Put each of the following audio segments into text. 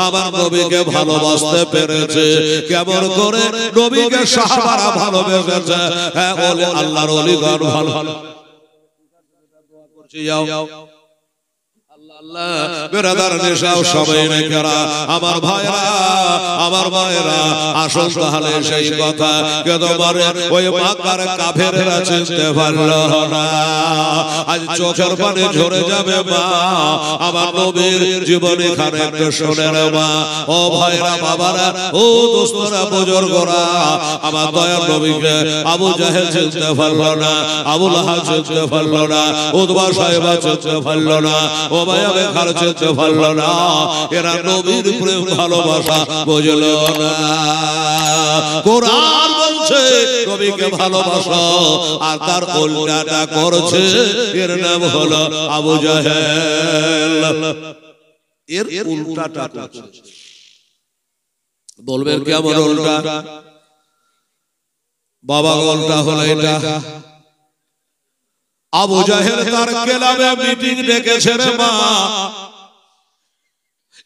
আমার নবীকে ভালোবাসতে পেরেছে কেমন করে নবীকে সাহাবারা ভালোবেসেছে হ্যাঁ বলে আল্লাহর ওলিগণ ভালো করছি যাও আল্লাহ বেরাদার নেশাও সবাই নেকেরা আমার ভাইরা আমার ভাইরা আসল তাহলে সেই কথা কে তোমার ওই মাকার কাফেররা চিনতে পারলো না আজ চোখের পানি ঝরে যাবে মা আমার নবীর জীবনী খানে একটু শুনে রে মা ও ভাইরা বাবারা ও দোস্তরা বুজুর্গরা আমার দয়ার নবীকে আবু জাহেল চিনতে পারলো না আবু লাহাব চিনতে পারলো না উতবা সাহেবা চিনতে পারলো না ও ভাই খার চিনতে পারলো না এরা নবীর প্রেম ভালোবাসা বুঝলো না কোরআন বলছে নবীকে ভালোবাসো আর তার উল্টাটা করছে এর নাম হলো আবু জাহেল এর উল্টাটা করছে বলবেন কেমন উল্টা বাবা উল্টা হলো এটা আবু জাহেল তার কেলাবে মিটিং ডেকেছে রে মা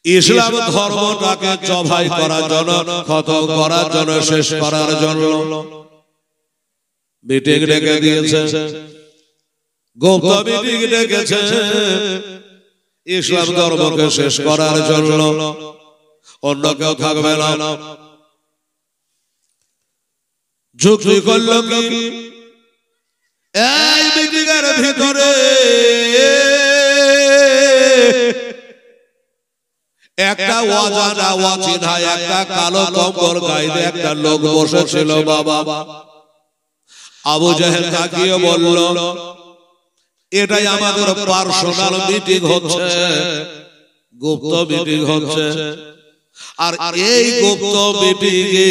ইসলাম ধর্মটাকে জবাই করার জন্য খতম করার জন্য শেষ করার জন্য মিটিং ডেকে দিয়েছে গোপন মিটিং ডেকেছে ইসলাম ধর্মকে শেষ করার জন্য অন্য কেউ থাকবে না যুক্তি করল কি এই মিটিং এর ভিতরে একটা অজানা অচেনা একটা কালো কম্বল গায়ে একটা লোক বসেছিল বাবা আবু জাহেল তাকিয়ে বলল এটাই আমাদের পার্সোনাল মিটিং হচ্ছে গুপ্ত মিটিং হচ্ছে আর এই গুপ্ত মিটিংয়ে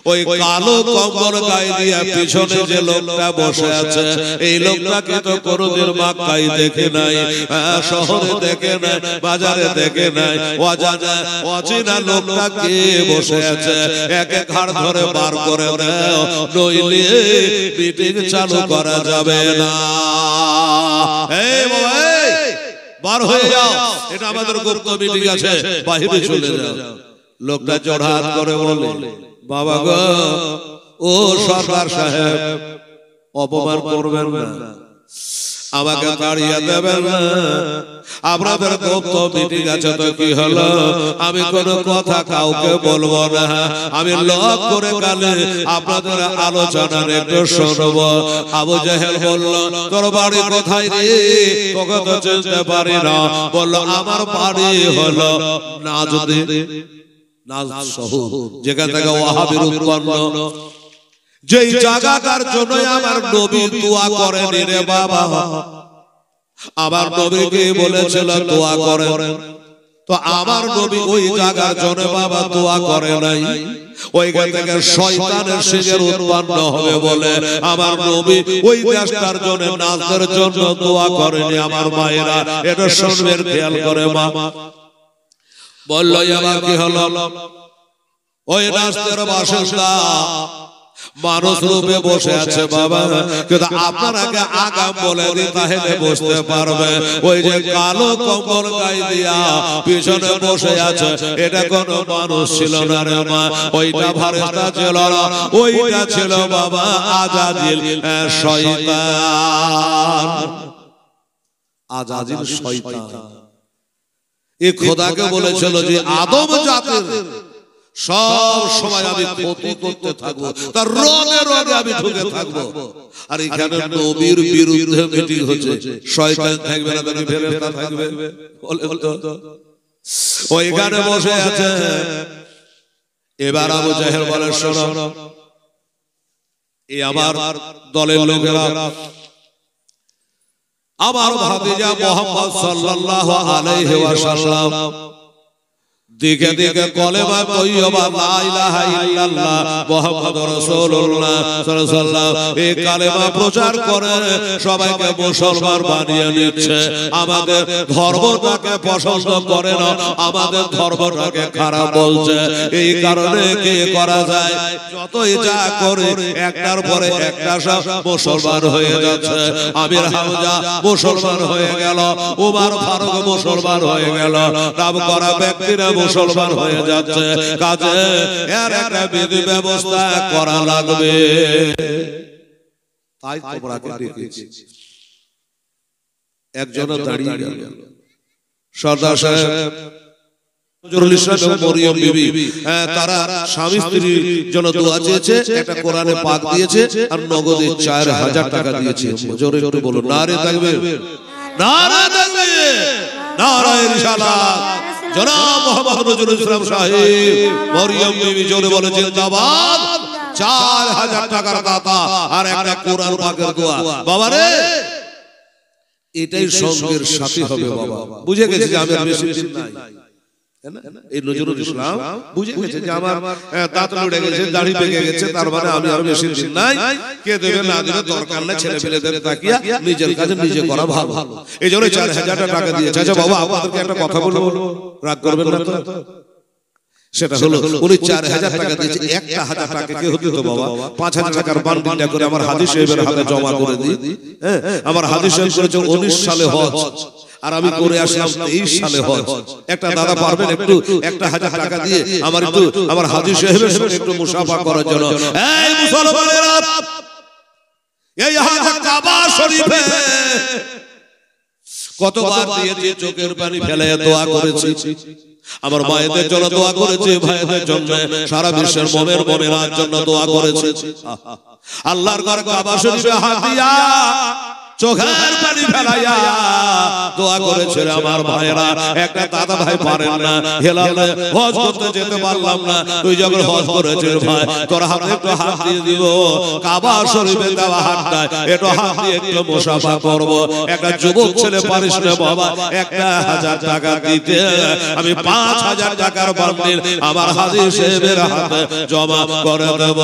ওই কালো কম্বল গায়ে দিয়ে পিছনে যে লোকটা বসে আছে এই লোকটাকে তো কোনোদিন মক্কায় দেখে নাই শহরে দেখে নাই বাজারে দেখে নাই অজানা অচেনা লোকটা কে বসে আছে একে ঘাড় ধরে বার করে দাও নইলে মিটিং চালু করা যাবে না এই বাবা বার হয়ে যাও এটা আমাদের গুপ্ত মিটিং আছে বাইরে চলে যাও লোকটা জড়হাত করে বলে বাবা গো ও সরদার সাহেব অপমান করবেন না আমাকে তাড়িয়ে দেবেন না আপনাদের গুপ্ত মিটিং আছে তো কি হলো আমি কোনো কথা কাউকে বলবো না আমি লক করে গেলে আপনাদের আলোচনা একটু শুনবো আবু জাহেল বলল তোর বাড়ি কোথায় রে তোকে তো চিনতে পারি না বলল আমার বাড়ি হলো নাজদে যেখান থেকে ওয়াহাবির উৎপন্ন যেই জায়গাটার জন্য আমার নবী দোয়া করেন রে বাবা আমার নবীকে বলেছিল দোয়া করেন তো আমার নবী ওই জায়গার জন্য বাবা দোয়া করে নাই ওইখান থেকে শয়তানের শিকার উৎপন্ন হবে বলে আমার নবী ওই দেশটার জন্য নাজদের জন্য দোয়া করেনি আমার মায়েরা এটা শুনবেন খেয়াল করে মামা বলল এবার কি হলো ওই রাস্তার বাসিন্দা মানুষ রূপে বসে আছে বাবা কিন্তু আপনারাকে আগাম বলে দিই তাহলে বুঝতে পারবে ওই যে কালো কম্বল গায়ে দিয়া পিছনে বসে আছে এটা কোনো মানুষ ছিল না রে মা ওইটা ফেরেশতা ছিল না ওইটা ছিল বাবা আজাজিল শয়তান আজাজিল শয়তান এই খোদাকে বলেছিল যে আদম জাতের সব সময় আমি ক্ষতি করতে থাকবো তার রগে রগে আমি ঢুকে থাকবো আর এখানে নবীর বিরুদ্ধে মিটিং হচ্ছে শয়তান থাকবে না তাহলে ফেরেশতা থাকবে ওইখানে বসে আছে এবার আবু জাহেল বলে শোনো এই আমার দলের লোকেরা আমার ভাতিজা মুহাম্মদ সাল্লাল্লাহু আলাইহি ওয়াসাল্লাম দিকে দিকে কলেমা তৈয়বা লা ইলাহা ইল্লাল্লাহ মুহাম্মাদুর রাসূলুল্লাহ সাল্লাল্লাহু আলাইহি ওয়াসাল্লাম এই কালেমা প্রচার করে সবাইকে মুসলমান বানিয়ে নিচ্ছে। আমাদের ধর্মটাকে পছন্দ করে না, আমাদের ধর্মটাকে খারাপ বলছে। এই কারণে কি করা যায়, যতই যা করে একটার পরে একটা সব মুসলমান হয়ে যাচ্ছে। আমির হামজা মুসলমান হয়ে গেল, ওমর ফারুক মুসলমান হয়ে গেল, নাম করা ব্যক্তিরা মুসলমান হয়ে যাচ্ছে। কাজে এর একটা বিধি ব্যবস্থা করা লাগবে। তাই তোমরাকে ডেকেছি। একজন দাঁড়িয়ে গেল, সর্দার সাহেব নজরুল ইসলাম এবং মরিয়ম বিবি তারা স্বামী স্ত্রীর জন্য দোয়া চেয়েছে, একটা কোরআনে পাক দিয়েছে আর নগদে 4000 টাকা দিয়েছে। জোরে জোরে বলুন নারে তাকবীর, নারে তাকবীর, নারে রিসালাত। জনাব মোহাম্মদ নজরুল ইসলাম সাহেব মরিয়ম বিবি জোরে বলে জিন্দাবাদ। 4000 টাকার দাতা আর একটা কোরআন পাকের দোয়া। বাবারে এটাই সঙ্গের সাথী হবে বাবা। বুঝে গেছে যে আমি বেশি দিন নাই। এই নজরুল ইসলাম বুঝে গেছে যে আমার দাঁত লড়ে গেছে, দাড়ি পেকে গেছে, তার মানে আমি আর বেশি দিন নাই। কে দেবে না দেবে দরকার নাই, ছেলে পেলেদের তাকিয়া নিজের কাজে নিজে করা ভালো। এই জন্য 4000 টাকা দিয়েছে। আচ্ছা বাবা আপনাদেরকে একটা কথা বলবো, রাগ করবেন না তো? সেটা হলো উনি 4000 টাকা দিয়েছে, 1000 টাকা কে হতো তো বাবা 5000 টাকার বান্ডিলটা করে আমার হাজী সাহেবের হাতে জমা করে দিই। আমার হাজী সাহেব করেছে 19 সালে হজ, আর আমি করে আসলাম 23 সালে হজ। একটা দাদা পারবেন একটু 1000 টাকা দিয়ে আমার একটু আমার হাজী সাহেবের সঙ্গে একটু মুসাফা করার জন্য? এই মুসলমানেরা, এই কাবা শরীফে কতবার দিয়েছি, চোখের পানি ফেলে দোয়া করেছি। আমার মায়েদের জন্য দোয়া করেছে, ভাইদের জন্য, সারা বিশ্বের মুমিন মুমিনার জন্য দোয়া করেছে। আল্লাহর ঘর কাবা শরীফে হাত দিয়া চোখের পানি ফেলাইয়া দোয়া করেছে আমার ভাইরা। একটা দাদা ভাই পারেন না, হেলালে হজ করতে যেতে পারলাম না, তুই যখন হজ করেছিস ভাই তোর হাতে একটু হাত দিয়ে দিব, কাবা শরীফে দেওয়া হাতটা একটু হাত দিয়ে একটু মুসাফা করব। একটা যুবক ছেলে পারিস না বাবা 1000 টাকা দিতে? আমি 5000 টাকার বান্ডিল আমার হাজী সাহেবের হাতে জমা করে দেব।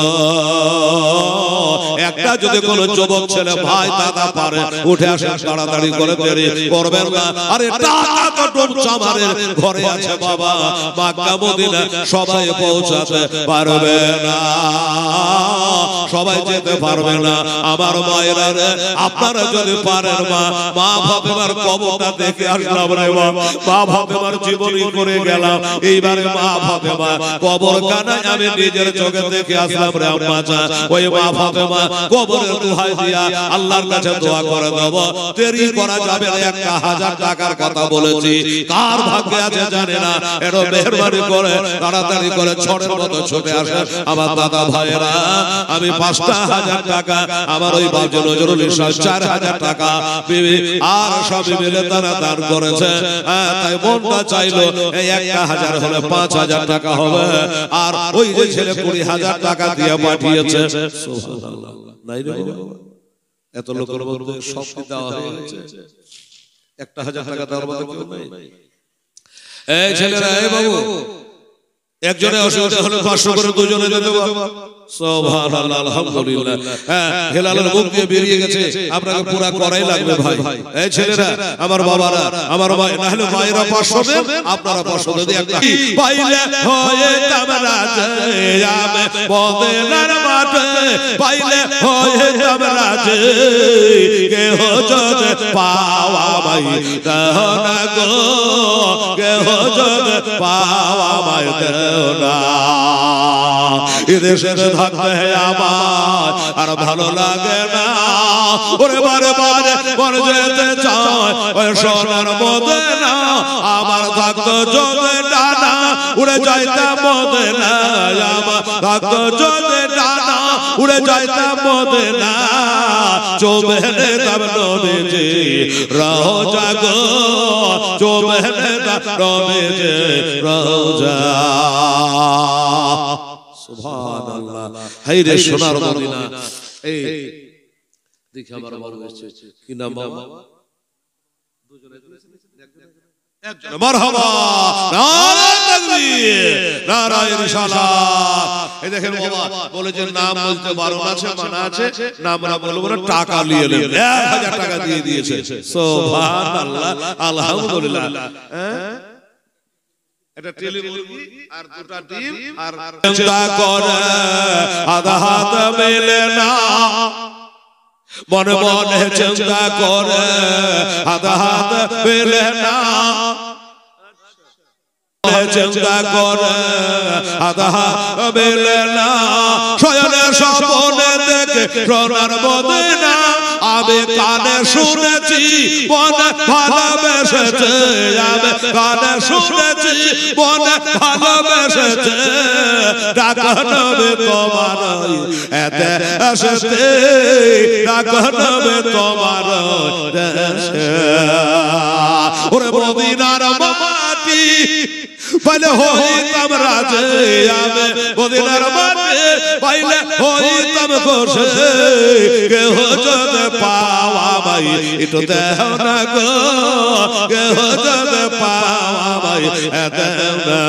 একটা যদি কোনো যুবক ছেলে ভাই দাদা পারে উঠে আসেন, তাড়াতাড়ি করে দেরি করবেন না। আরে টাকা তো ডুবচামারের ঘরে আছে বাবা, মক্কা মদিনা সবাই পৌঁছাতে পারবে না, সবাই যেতে পারবে না। আমার মায়েরা রে, আপনারা যদি পারেন মা ফাতেমার কবরটা দেখে আসলাম রে বাবা, মা ফাতেমার জীবনী করে গেলাম। এইবারে মা ফাতেমা কবরখানায় আমি নিজের চোখে দেখে আসলাম রে আম্মা জান। ওই মা ফাতেমা কবরের দোহাই দিয়া আল্লাহর কাছে দোয়া করে দেব। দেরি করা যাবে না, 1000 টাকার কথা বলেছি, কার ভাগ্যে আছে জানে না। এরো মেহেরবানি করে তাড়াতাড়ি করে ঝড়ের মতো ছুটে আসে আমার দাদা ভাইরা। আমি 5000 টাকা আমার ওই বাবু নজরুল ইসলাম 4000 টাকা বিবি আর সবই মিলে তারা দান করেছে। তাই মনটা চাইলো এই 1000 হলে 5000 টাকা হবে। আর ওই যে ছেলে 20000 টাকা দিয়ে পাঠিয়েছে। সুবহানাল্লাহ, নাই রে বাবা, এত লোকের মধ্যে সব দেওয়া হয়ে গেছে, 1000 টাকা দেওয়ার মতো কেউ নাই। এই ছেলেরা, এই বাবু একজনে অসুবিধা হলে 500 করে দুজনে দিতে পারবো। সুবহানাল্লাহ, আলহামদুলিল্লাহ। হেলালের মুখ দিয়ে বেরিয়ে গেছে, আপনাকে পুরা করাই লাগবে ভাই। এই ছেলেরা, আমার বাবারা, আমার ভাই, না হলে মায়েরা 500 দেন, আপনারা 500 দিয়ে একটা পাইলে হয়ে তামরাজ আমি মদিনার মাঠে, পাইলে হয়ে তামরাজ কে হজত পাওয়া ভাই না গো, কে হজত পাওয়া ভাই না। এদেশে থাকতে আমার আর ভালো লাগে না, ওরে বারে বারে মরে যেতে চায় ওই সোনার মদিনা। আমার থাকতো যদি ডানা উড়ে যাইতাম মদিনা, আমার থাকতো যদি ডানা উড়ে যাইতাম মদিনা। চোবেনে তাম নবীজি রওজা গো, চোবেনে তাম নবীজি রওজা। সুবহানাল্লাহ, হায় রে সোনার মদিনা। এই দেখি আমার বাবা এসেছে, কি নাম বাবা? দুজনে মারহাবা, নারায়ে তাকবীর, নারায়ে রিসালাত। এই দেখেন বাবা বলেছেন নাম বলতে বারণ আছে, মানা আছে, নাম না বলবো না, টাকা নিয়ে নেবেন, 1000 টাকা দিয়ে দিয়েছে। সুবহানাল্লাহ, আলহামদুলিল্লাহ। এটা টেলি মুরগি আর দুটা ডিম আর চিন্তা করে আধা হাত মেলে না, মনে মনে চিন্তা করে আধা হাত মেলে না, চিন্তা করে আধা হাত মেলে না, শয়নে স্বপ্নে দেখে সোনার মদিনা, আমি কানে শুনেছি মনে ভালোবেসেছে, আমি কানে শুনেছি মনে ভালোবেসেছে, ডাকা নবে তোমার এতে এসেছে, ডাকা নবে তোমার দেশে। ওরে মদিনার মাটি পাইলে হইতাম রাজে, আমি মদিনার মাটি পাইলে হইতাম খুশি, কেহ যদি পাওয়া ভাই একটু দেও না গো, কেহ যদি পাওয়া ভাই দেও না।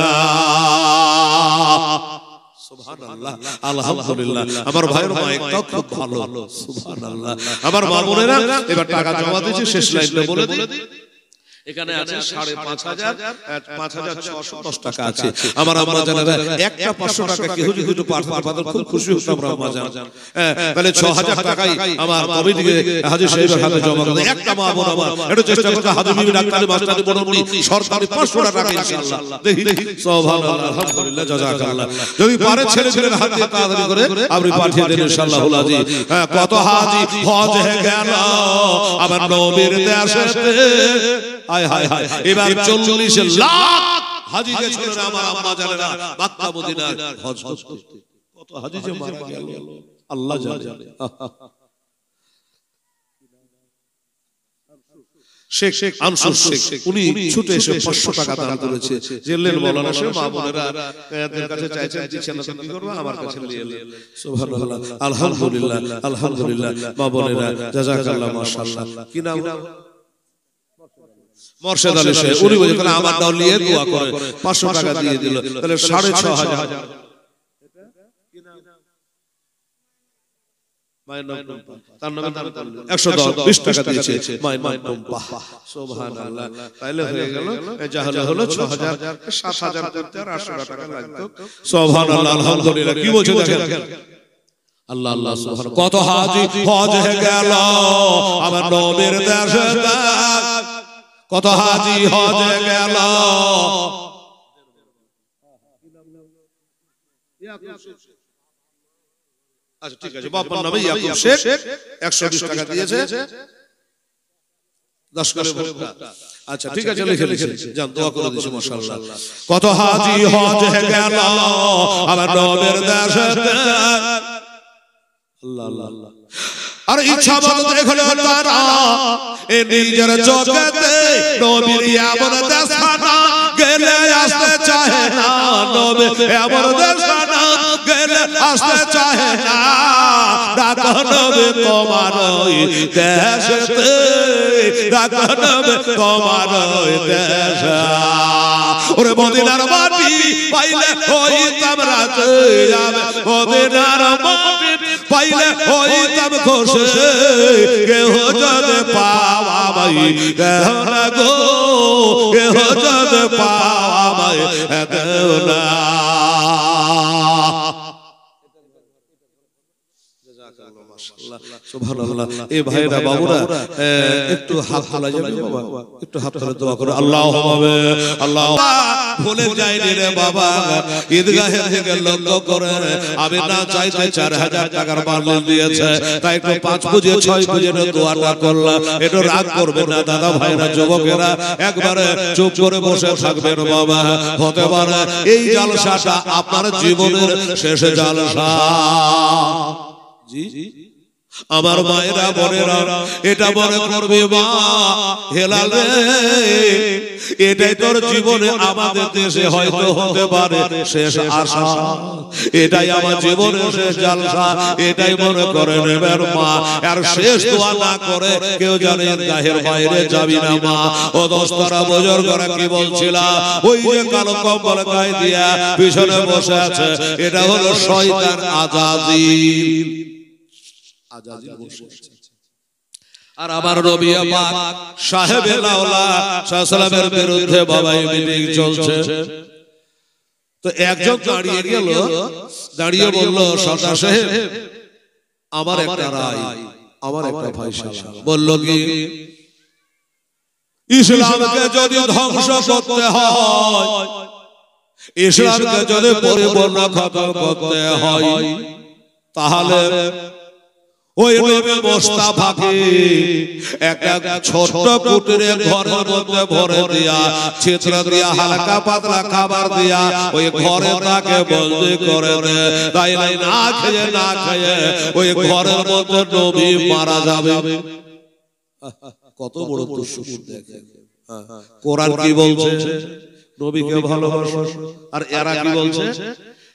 সুবহানাল্লাহ, আলহামদুলিল্লাহ। আমার ভাইয়ের মাইকটাও খুব ভালো, সুবহানাল্লাহ। আমার মা বোনেরা এবার টাকা জমা দিয়েছে, শেষ লাইনটা বলে দিই। এখানে আছে 5,500, 5,610 টাকা আছে। আমার আম্মা জানেরা একটা 500 টাকা কেউ যদি একটু পাঠাতেন খুব খুশি হতাম আমরা আম্মা জান। তাহলে 6,000 টাকাই আমার কমিটিকে হাজী সাহেবের হাতে জমা করে একটা মা বোন আমার একটু চেষ্টা করতে, হাজী বিবি ডাক্তারি মাস্টারি বড়নি সরকারি 500 টাকা ইনশাআল্লাহ দেখি। সুবহানাল্লাহ, আলহামদুলিল্লাহ, জাযাকাল্লাহ। যদি পারে ছেলে ছেলের হাত দিয়ে তাড়াতাড়ি করে আপনি পাঠিয়ে দেন ইনশাআল্লাহুল আজিজ। কত হাজী হজে গেল আমার নবীর দেশেতে, হায় হায় হায়, এবার 40 লাখ হাজী গেছিলেন আমার আম্মা জানেরা মক্কা মদিনার হজ করতে। কত হাজী যে মারা গেল আল্লাহ জানে। শেখ আনসুর শেখ উনি ছুটে এসে 500 টাকা দান করেছে। জেলের মাওলানা সাহেব মা বোনেরা এদের কাছে চাইছেন, দিচ্ছেন না, কি করব, আমার কাছে নিয়ে এলেন। সুবহানাল্লাহ, আলহামদুলিল্লাহ, আলহামদুলিল্লাহ। মা বোনেরা জাযাকাল্লাহ, মাশাআল্লাহ। কি নাম? মোর্শেদ আলী সাহেব। উনি বলে তাহলে আমার নাম নিয়ে দোয়া করে 500 টাকা দিয়ে দিল, তাহলে 6,500। মায়ের নাম টুম্পা, তার নামে দান করলেন 110 টাকা দিয়েছে মায়ের নাম টুম্পা। সুবহানাল্লাহ, তাইলে হয়ে গেল জাহলে হলো 6,000, 7,000 করতে আর 800 টাকা লাগতো। সুবহানাল্লাহ, আলহামদুলিল্লাহ। কি বলছে দেখেন আল্লাহ আল্লাহ সুবহান। কত হাজী হজে গেল আমার নবীর দেশে, কত হাজী হজে গেল। আচ্ছা ঠিক আছে, বাবার নামে ইয়াকুব শেখ 120 টাকা দিয়েছে 10 করে ভোগটা। আচ্ছা ঠিক আছে, লিখে যান, দোয়া করে দিয়েছি মাশাআল্লাহ। কত হাজী হজে গেল আমার নবীর দেশেতে, আল্লাহ আল্লাহ আল্লাহ। আর ইচ্ছা মতো দেখলো তারা এ নিজের চোখেতে নবীর এমন দেশখানা গেলে আসতে চাহে না, নবীর এমন দেশখানা গেলে আসতে চাহে না, ডাকা নবী তোমার ওই দেশেতে, ডাকা নবী তোমার ওই দেশে। ওরে মদিনার মাটি পাইলে হইতাম রাজে, আমি মদিনার মাটি পাইলে হইতাম খুশি, কেহ যদি পাওয়া ভাই দেও না গো, কেহ যদি পাওয়া ভাই দেও না। সুবহানাল্লাহ। এই ভাইরা বাবুরা একটু হাত তোলা যাবে বাবা, একটু হাত তুলে দোয়া করো। আল্লাহুম্মা আল্লাহ। ভুলে যাইনি রে বাবা, ঈদগাহের দিকে লক্ষ্য করে আমি না চাইতে 4,000 টাকার মাল দিয়েছে, তাই একটু 5 বুঝে 6 বুঝে দোয়াটা করলাম। একটু রাগ করবে না দাদা ভাইরা, যুবকেরা একবারে চুপ করে বসে থাকবেন বাবা। হতে পারে এই জালসাটা আপনার জীবনের শেষ জালসা। জি আমার মায়েরা বোনেরা এটা মনে করবে মা হেলাল রে, এটাই তোর জীবনে আমাদের দেশে হয়তো হতে পারে শেষ আশা, এটাই আমার জীবনের শেষ জালসা, এটাই মনে করে নেবেন মা। আর শেষ দোয়া না করে কেউ জানে গায়ের বাইরে যাবি না মা। ও দোস্তরা বুজুর্গরা কি বলছিলাম, ওই যে কালো কম্বল গায়ে দিয়া পিছনে বসে আছে, এটা হলো শয়তান আজাজিল। আজাজিল বসে আছে। আর আমার নবী পাক সাহেবে লাউলা সাল্লামের বিরুদ্ধে বাবাই মিটিং চলছে। তো একজন দাঁড়িয়ে গেল, দাঁড়িয়ে বলল সরদার সাহেব আমার একটা রায়, আমার একটা ফয়সালা। বলল কি, ইসলামকে যদি ধ্বংস করতে হয়, ইসলামকে যদি পরিপূর্ণ খতম করতে হয়, তাহলে ওই নবী মুস্তাফাকে একটা ছোট্ট কুটিরে ঘরের মধ্যে ভরে দিয়া, ছিদ্র দিয়া, হালকা পাতলা খাবার দিয়া ওই ঘরে তাকে বন্দি করে দে। তাই না খেয়ে না খেয়ে ওই ঘরের মধ্যে নবী মারা যাবে। কত বড় দুঃসুর দেখেন। কোরআন কি বলছে? নবীকে ভালোবাসো। আর এরা কি বলছে?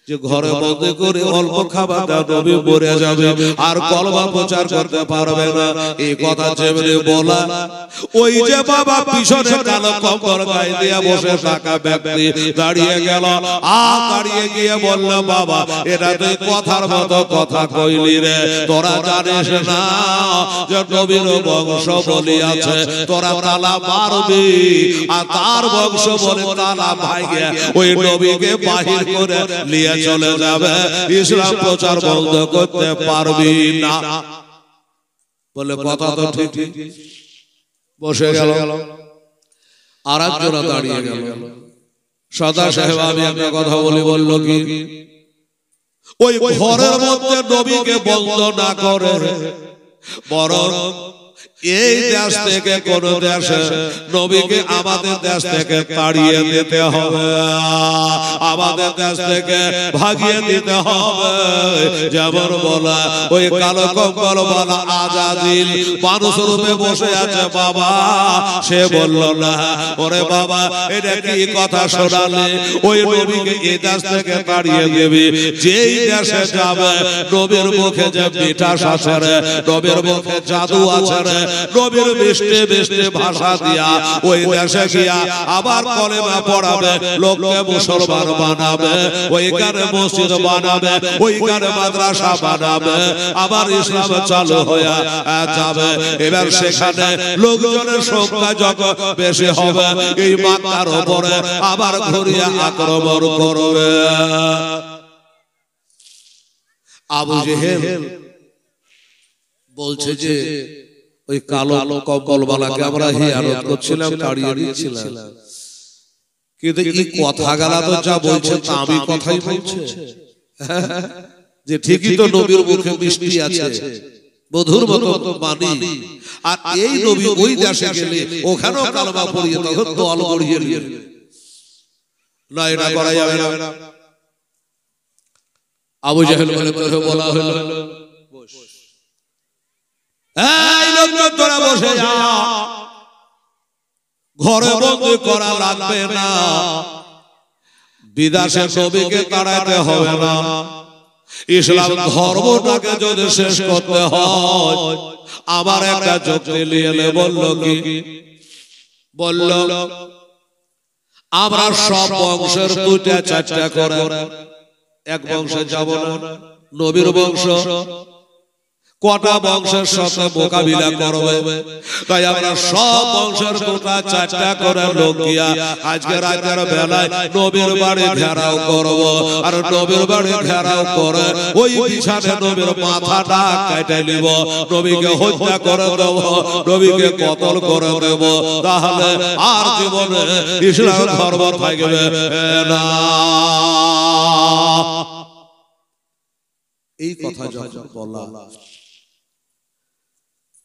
যে ঘরে বন্দি করে অল্প খাবার দাও, নবী মরে যাবে আর কলমা প্রচার করতে পারবে না। এই কথা যেমনি বলা, ওই যে বাবা পিছনে কালো কম্বল গায়ে দিয়ে বসে থাকা ব্যক্তি দাঁড়িয়ে গেল, আর দাঁড়িয়ে গিয়ে বলল, বাবা এটা তুই কথার মতো কথা কইলি রে, তোরা জানিস না যে নবীর বংশ বলি আছে, তোরা তালা মারবি আর তার বংশ বলে তালা ভাইগে ওই নবীকে বাহির করে নিয়ে চলে যাবে, ইসলাম প্রচার বন্ধ করতে পারবি না। বলে কথা তো ঠিক। বসে গেল, আর একজন দাঁড়িয়ে গেল। সদা সাহেব আমি একটা কথা বলি। বলল কি, ওই ঘরের মধ্যে নবীকে বন্ধ না করে বরং এই দেশ থেকে কোন দেশে নবীকে আমাদের দেশ থেকে তাড়িয়ে দিতে হবে, আমাদের দেশ থেকে ভাগিয়ে দিতে হবে। যেমন বলা ওই কালো কম্বল বলা আজাদিল মানুষ রূপে বসে আছে বাবা, সে বলল না ওরে বাবা এটা কি কথা শোনালে, ওই নবীকে এই দেশ থেকে তাড়িয়ে দেবে, যেই দেশে যাবে নবীর মুখে যে মিঠাস আছে রে, নবীর মুখে জাদু আছে রে, নবীর মিষ্টি মিষ্টি ভাষা দিয়া ওই দেশে গিয়া আবার কলেমা পড়াবে, লোককে মুসলমান বানাবে, ওইখানে মসজিদ বানাবে, ওইখানে মাদ্রাসা বানাবে, আবার ইসলাম চালু হয়ে যাবে। এবার সেখানে লোকজনের সংখ্যা যখন বেশি হবে, এই মক্কার উপরে আবার ঘুরিয়ে আক্রমণ করবে। আবু জেহেল বলছে যে ওই কালো কম্বলওয়ালাকে আমরা হিয়ানত করছিলাম, তাড়িয়ে দিয়েছিলাম, কিন্তু এই কথাগুলা তো যা বলছে তা আমি কথাই বলছে যে ঠিকই তো নবীর মুখে মিষ্টি আছে, বধুর মতো তো মানি। আর এই নবী ওই দেশে গেলে ওখানেও কালমা পড়িয়ে তখন তো আলো গড়িয়ে না, এটা করা যাবে না। আবু জাহেল বলা হলো, এই লোকজন তোরা বসে যা, ঘরে বন্দি করা লাগবে না, বিদেশে নবীকে তাড়াইতে হবে না, ইসলাম ধর্মটাকে যদি শেষ করতে হয় আবার একটা যুক্তি নিয়ে এলে। বলল কি, বলল আমরা সব বংশের দুইটা চারটা করে এক বংশে যাব না, নবীর বংশ কটা বংশের সাথে মোকাবিলা করবে, তাই আমরা সব বংশের দুটা চারটা করে লোক গিয়া আজকে রাতের বেলায় নবীর বাড়ি ঘেরাও করব, আর নবীর বাড়ি ঘেরাও করে ওই বিছানে নবীর মাথাটা কেটে নিব, নবীকে হত্যা করে দেব, নবীকে কতল করে দেব, তাহলে আর জীবনে ইসলাম ধর্ম থাকবে না। এই কথা যখন বলা,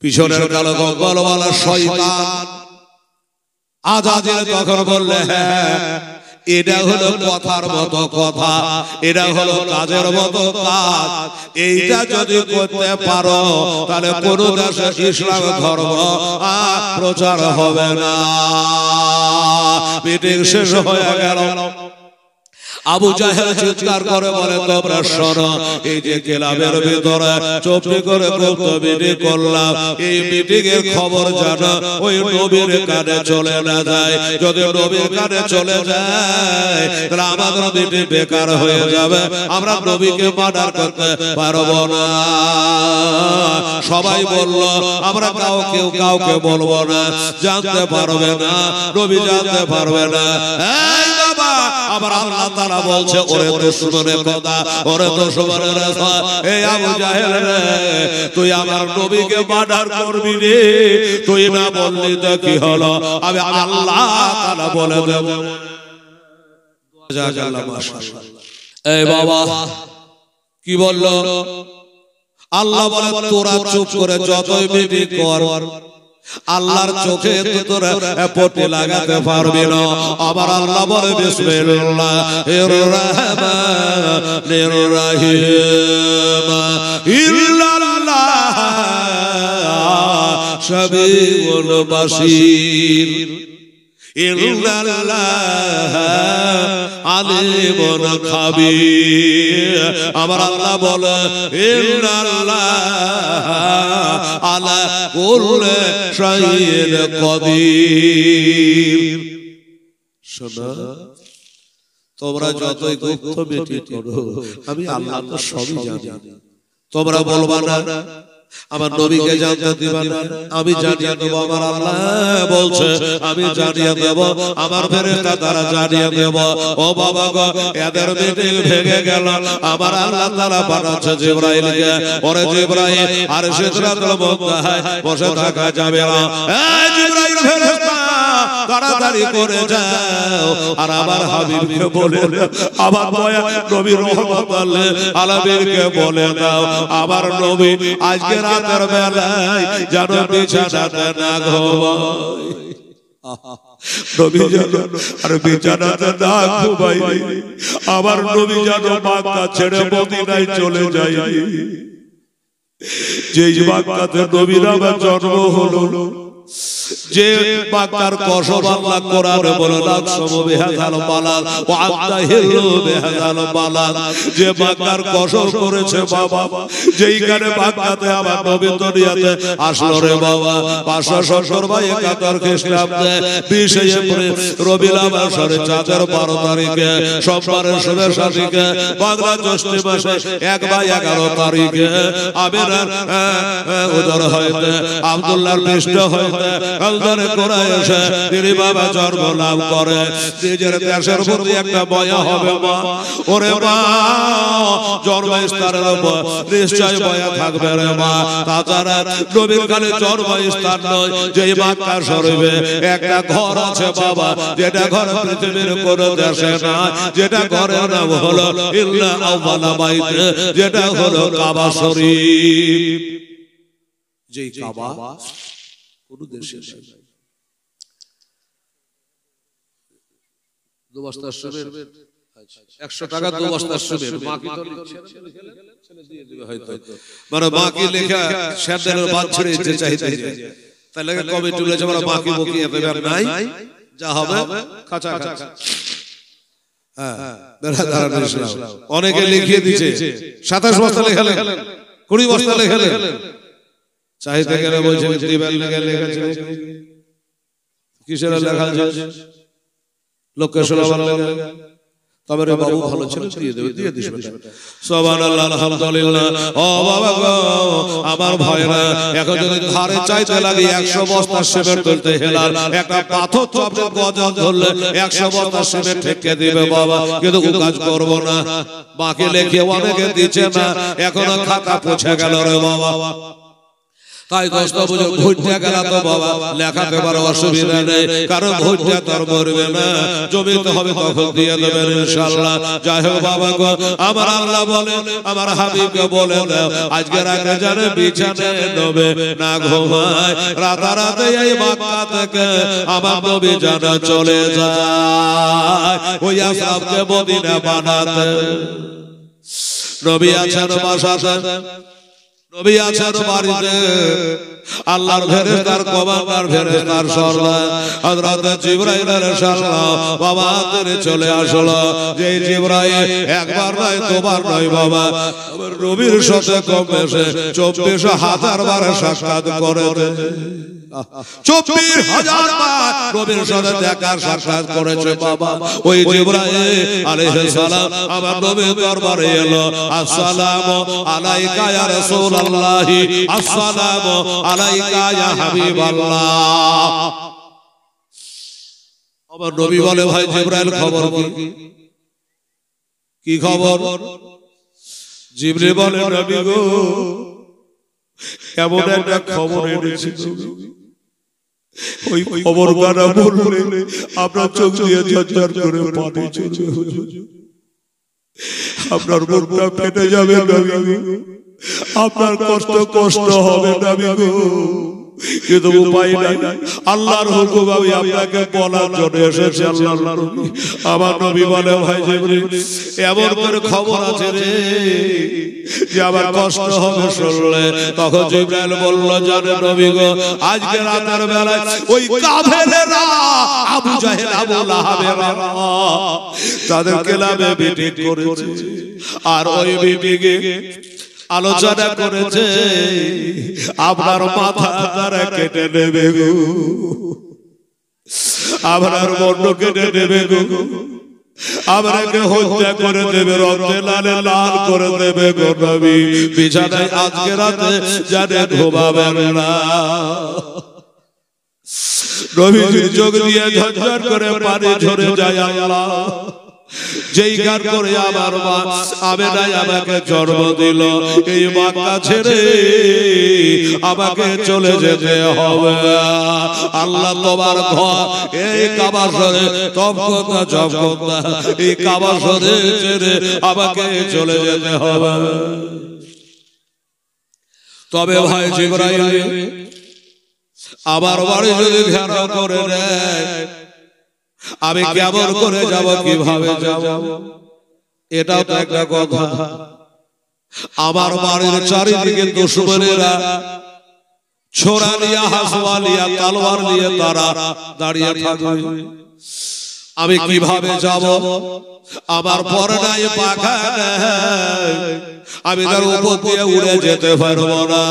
পিছনের কালো কম্বলওয়ালা শয়তান আজাজিল তখন বললে, হ্যাঁ এটা হলো কথার মতো কথা, এটা হলো কাজের মতো কাজ। এইটা যদি করতে পারো তাহলে কোন দেশে ইসলাম ধর্ম প্রচার হবে না। মিটিং শেষ হয়ে গেল। আবু জাহেল চিৎকার করে বলে, তোমরা শোনো, এই যে ক্লাবের ভিতরে চুপটি করে গুপ্ত মিটিং করলাম, এই মিটিং এর খবর জানা ওই নবীর কানে চলে না যায়। যদি নবীর কানে চলে যায় তাহলে আমাদের মিটিং বেকার হয়ে যাবে, আমরা নবীকে মার্ডার করতে পারবো না। সবাই বলল আমরা কাউকে বলবো না, জানতে পারবে না, নবী জানতে পারবে না। এই বাবা, আবার আল্লাহ তাআলা বলছে, ওরে দুশমনের কথা, ওরে দুশমনের কথা, এই আবু জাহেল রে, তুই আমার নবীকে মার্ডার করবি রে, তুই না বললি তো কি হলো, আমি আল্লাহ তাআলা বলে দেব। জাযাকাল্লাহ, মাশাআল্লাহ। এই বাবা কি বললো? আল্লাহ বলে, তোরা চুপ করে যতই বিবি কর, আল্লাহর চোখে তোরা পটে লাগাতে পারবি না। আবার আল্লাহ বলে, বিসমিল্লাহির রহমানির রহিম, ইল্লাল্লাহ শাবিউল বাশীর, ইল্লাল্লাহ আলিমুল খাবীর। আবার আল্লাহ বলে, ইল্লাল্লাহ আলা কুল্লি শাইইন কাদির। শোনো, তোমরা যতই গুপ্ত মিটিং করো, আমি আল্লাহ তো সবই জানি। তোমরা বলবা না আমার নবীকে জানতে দিবা না, আমি জানিয়ে দেব। আমার আল্লাহ বলছে, আমি জানিয়ে দেব, আমার ফেরেশতা দ্বারা জানিয়ে দেব। ও বাবা গো, এদের মিটিং ভেঙে গেল। আমার আল্লাহ তাআলা পাঠাচ্ছে জিবরাইলকে। ওরে জিবরাইল, আর সিদরাতুল মুনতাহায় বসে থাকা যাবে না। এই জিবরাইল ফেরেশতা, তাড়াতাড়ি করে যাও আর আমার হাবিবকে বলে দাও, আমার দয়া নবী রাহমাতুল আলামিনকে বলে দাও, আমার নবী আজকে রাতের বেলায় যেন বিছানাতে না ঘুমায়। নবী যেন আর বিছানাতে না ঘুমায়, আমার নবী যেন মক্কা ছেড়ে মদিনায় চলে যায়। যেই মক্কাতে নবীর জন্ম হলো, যে মক্কার কসম আল্লাহ কোরআনে বলে, লাকসামু বিহাযাল বালাদ ওয়া আতাহিলু বিহাযাল বালাদ, যে মক্কার কসম করেছে বাবা, যেইখানে মক্কাতে আমার নবী দুনিয়াতে আসলো রে বাবা, 571 খ্রিস্টাব্দে 20 এপ্রিল রবিউল আওয়াল চাঁদের 12 তারিখে সোমবারের শেষ তারিখে বাংলা জ্যৈষ্ঠ মাসে 1 বা 11 তারিখে আমিনার উদর হইতে আব্দুল্লাহর পৃষ্ঠ হইতে আলদারে কোরাইশে তিনি বাবা জন্ম লাভ করে। নিজের দেশের প্রতি একটা মায়া হবে মা, ওরে মা, জন্মস্থানের উপর নিশ্চয় মায়া থাকবে রে মা। তাছাড়া নবীর খালি জন্মস্থান নয়, যে মক্কা শরীফে একটা ঘর আছে বাবা, যেটা ঘর পৃথিবীর কোন দেশে না, যেটা ঘরের নাম হলো ইল্লা আওয়ালা বাইত, যেটা হলো কাবা শরীফ। যেই কাবা কোন দেশে নাই। 2 বস্তা সিমেন্ট, 100 টাকা 2 বস্তা সিমেন্ট, বাকি তো ছেলে দিয়ে দিবে হয়তো, মানে বাকি লেখা স্যান্ডেলের বাদ ছেড়ে দিতে চাইতে, তাহলে কবে তুলে যাবে বাকি বকি এত ব্যাপার নাই, যা হবে খাঁচা খাঁচা। হ্যাঁ, অনেকে লিখিয়ে দিয়েছে 27 বস্তা লেখালেন, 20 বস্তা লেখালেন, চাইতে গেলে বলছে দিবেন লেখা লেখা কিসের লেখা আছে, লোককে শোনাবার লেখা। তবে রে বাবু ভালো ছিল, দিয়ে দেবে, দিয়ে দিস বেটা। সুবহানাল্লাহ, আলহামদুলিল্লাহ। ও বাবা গো, আমার ভাইরা, এখন যদি ধারে চাইতে লাগে 100 বস্তা সিমেন্ট তুলতে হেলাল, একটা পাথর চাপড়ে গজল ধরলে 100 বস্তা সিমেন্ট ঠেকে দিবে বাবা, কিন্তু ও কাজ করব না। বাকি লেখে অনেকে দিচ্ছে না, এখনো খাতা পৌঁছে গেল রে বাবা। তাই দোস্ত বুঝো ভুট্টা গেলা তো বাবা লেখাতে পারো অসুবিধা নেই, কারণ ভুট্টা তোর মরবে না, জমিতে হবে তখন দিয়ে দেবেন ইনশাআল্লাহ। যাই হোক বাবা গো, আমার আল্লাহ বলে, আমার হাবিবকে বলে দাও আজকে রাতে জানে বিছানায় নবে না ঘুমায়, রাতারাতে এই মক্কা থেকে আমার নবী জানা চলে যায় ওই আসহাবকে মদিনা বানাতে। নবী আছেন বাসাতে, নবী আছেন বাড়িতে, আল্লাহর ফেরেশতার কমান্ডার ফেরেশতার সরদার হযরত জিবরাইল আলাইহিস সালাম বাবা তেরে চলে আসলো। যে জিবরাইল একবার নয় দুবার নয় বাবা নবীর সাথে কম বেশি 24,000 বার সাক্ষাৎ করেছে, 24,000 বার নবীর সাথে দেখা সাক্ষাৎ করেছে বাবা। ওই জিবরাইল আলাইহিস সালাম আমার নবীর দরবারে এলো, আসসালামু আলাইকা ইয়া রাসূলুল্লাহ, আসসালামু আলাইকা ইয়া হাবিবাল্লাহ। আমার নবী বলে ভাই জিবরাইল খবর কি? কি খবর? জিবরাইল বলে নবী গো এমন একটা খবর এনেছি, ওই খবর গানা বললে আপনার চোখ দিয়ে ঝরঝর করে পানি ঝরছে, আপনার মনটা ফেটে যাবে নবী গো, আপনার কষ্ট হবে নবী গো, কিন্তু উপায় নাই, আল্লাহর হুকুম আমি আপনাকে বলার জন্য এসেছি আল্লাহর নবী। আমার নবী বলে ভাই জিবরাইল এমন করে খবর আছে রে যে আমার কষ্ট হবে শুনলে। তখন জিবরাইল বলল জানে নবী গো আজকে রাতের বেলায় ওই কাফেরেরা আবু জাহেল আবু লাহাবেরা তাদের কেলামে মিটিং করেছে, আর ওই মিটিংয়ে আলোচনা করেছে আপনার মাথা তারা কেটে নেবে গো, আপনার মুন্ড কেটে নেবে গো, আপনাকে হত্যা করে দেবে, রক্তে লালে লাল করে দেবে গো নবী। বিছানায় আজকে রাতে জানে ঘুমাবেন না। নবীজির চোখ দিয়ে ঝরঝর করে পানি ঝরে যায়। আল্লাহ যেই গান করে আমার মা আমেনাই আমাকে জন্ম দিল, এই মক্কা ছেড়ে আমাকে চলে যেতে হবে। আল্লাহ তোমার ঘর এই কাবা শরীফ তবকতা জবকতা এই কাবা শরীফ ছেড়ে আমাকে চলে যেতে হবে। তবে ভাই জিবরাইল আমার বাড়ি যদি ঘেরাও করে দেয় আমি কেমন করে যাব, কিভাবে যাব? এটাও তো একটা কথা। আমার বাড়ির চারিদিকে দুশমনেরা ছোরা নিয়ে হাসওয়া নিয়ে তলোয়ার নিয়ে তারা দাঁড়িয়ে থাকবে, আমি কিভাবে যাব? আমার পর নাই পাখা নাই, আমি তার উপর দিয়ে উড়ে যেতে পারবো না।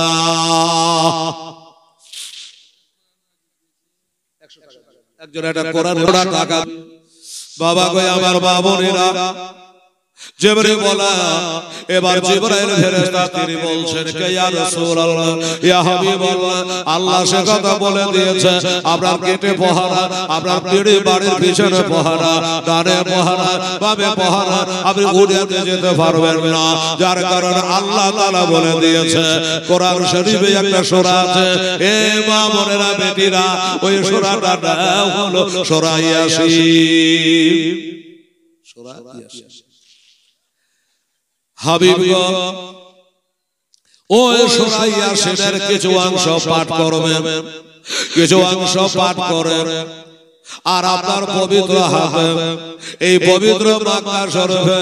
একজন একটা কোরআন টাকা বাবা গো আমার বাবনেরা জিবরাইল বলা, এবার জিবরাইল ফেরেশতা তিনি বলছেন কে ইয়া রাসূলুল্লাহ ইয়া হাবিবাল্লাহ, আল্লাহ সে কথা বলে দিয়েছে আপনার গেটে পহরা, আপনার পিড়ি বাড়ির পিছনে পহরা, ডানে পহরা, বামে পহরা, আপনি উড়ে যেতে পারবেন না। যার কারণে আল্লাহ তাআলা বলে দিয়েছে কোরআন শরীফে একটা সূরা আছে, এ মা বোনেরা বেটিরা ওই সূরাটা নাম হলো সূরা ইয়াসিন। সূরা ইয়াসিন হাবিব গো ওই সূরা ইয়াসিনের কিছু অংশ পাঠ করবেন, কিছু অংশ পাঠ করেন, আর আপনার পবিত্র হাতে এই পবিত্র মক্কা শরীফে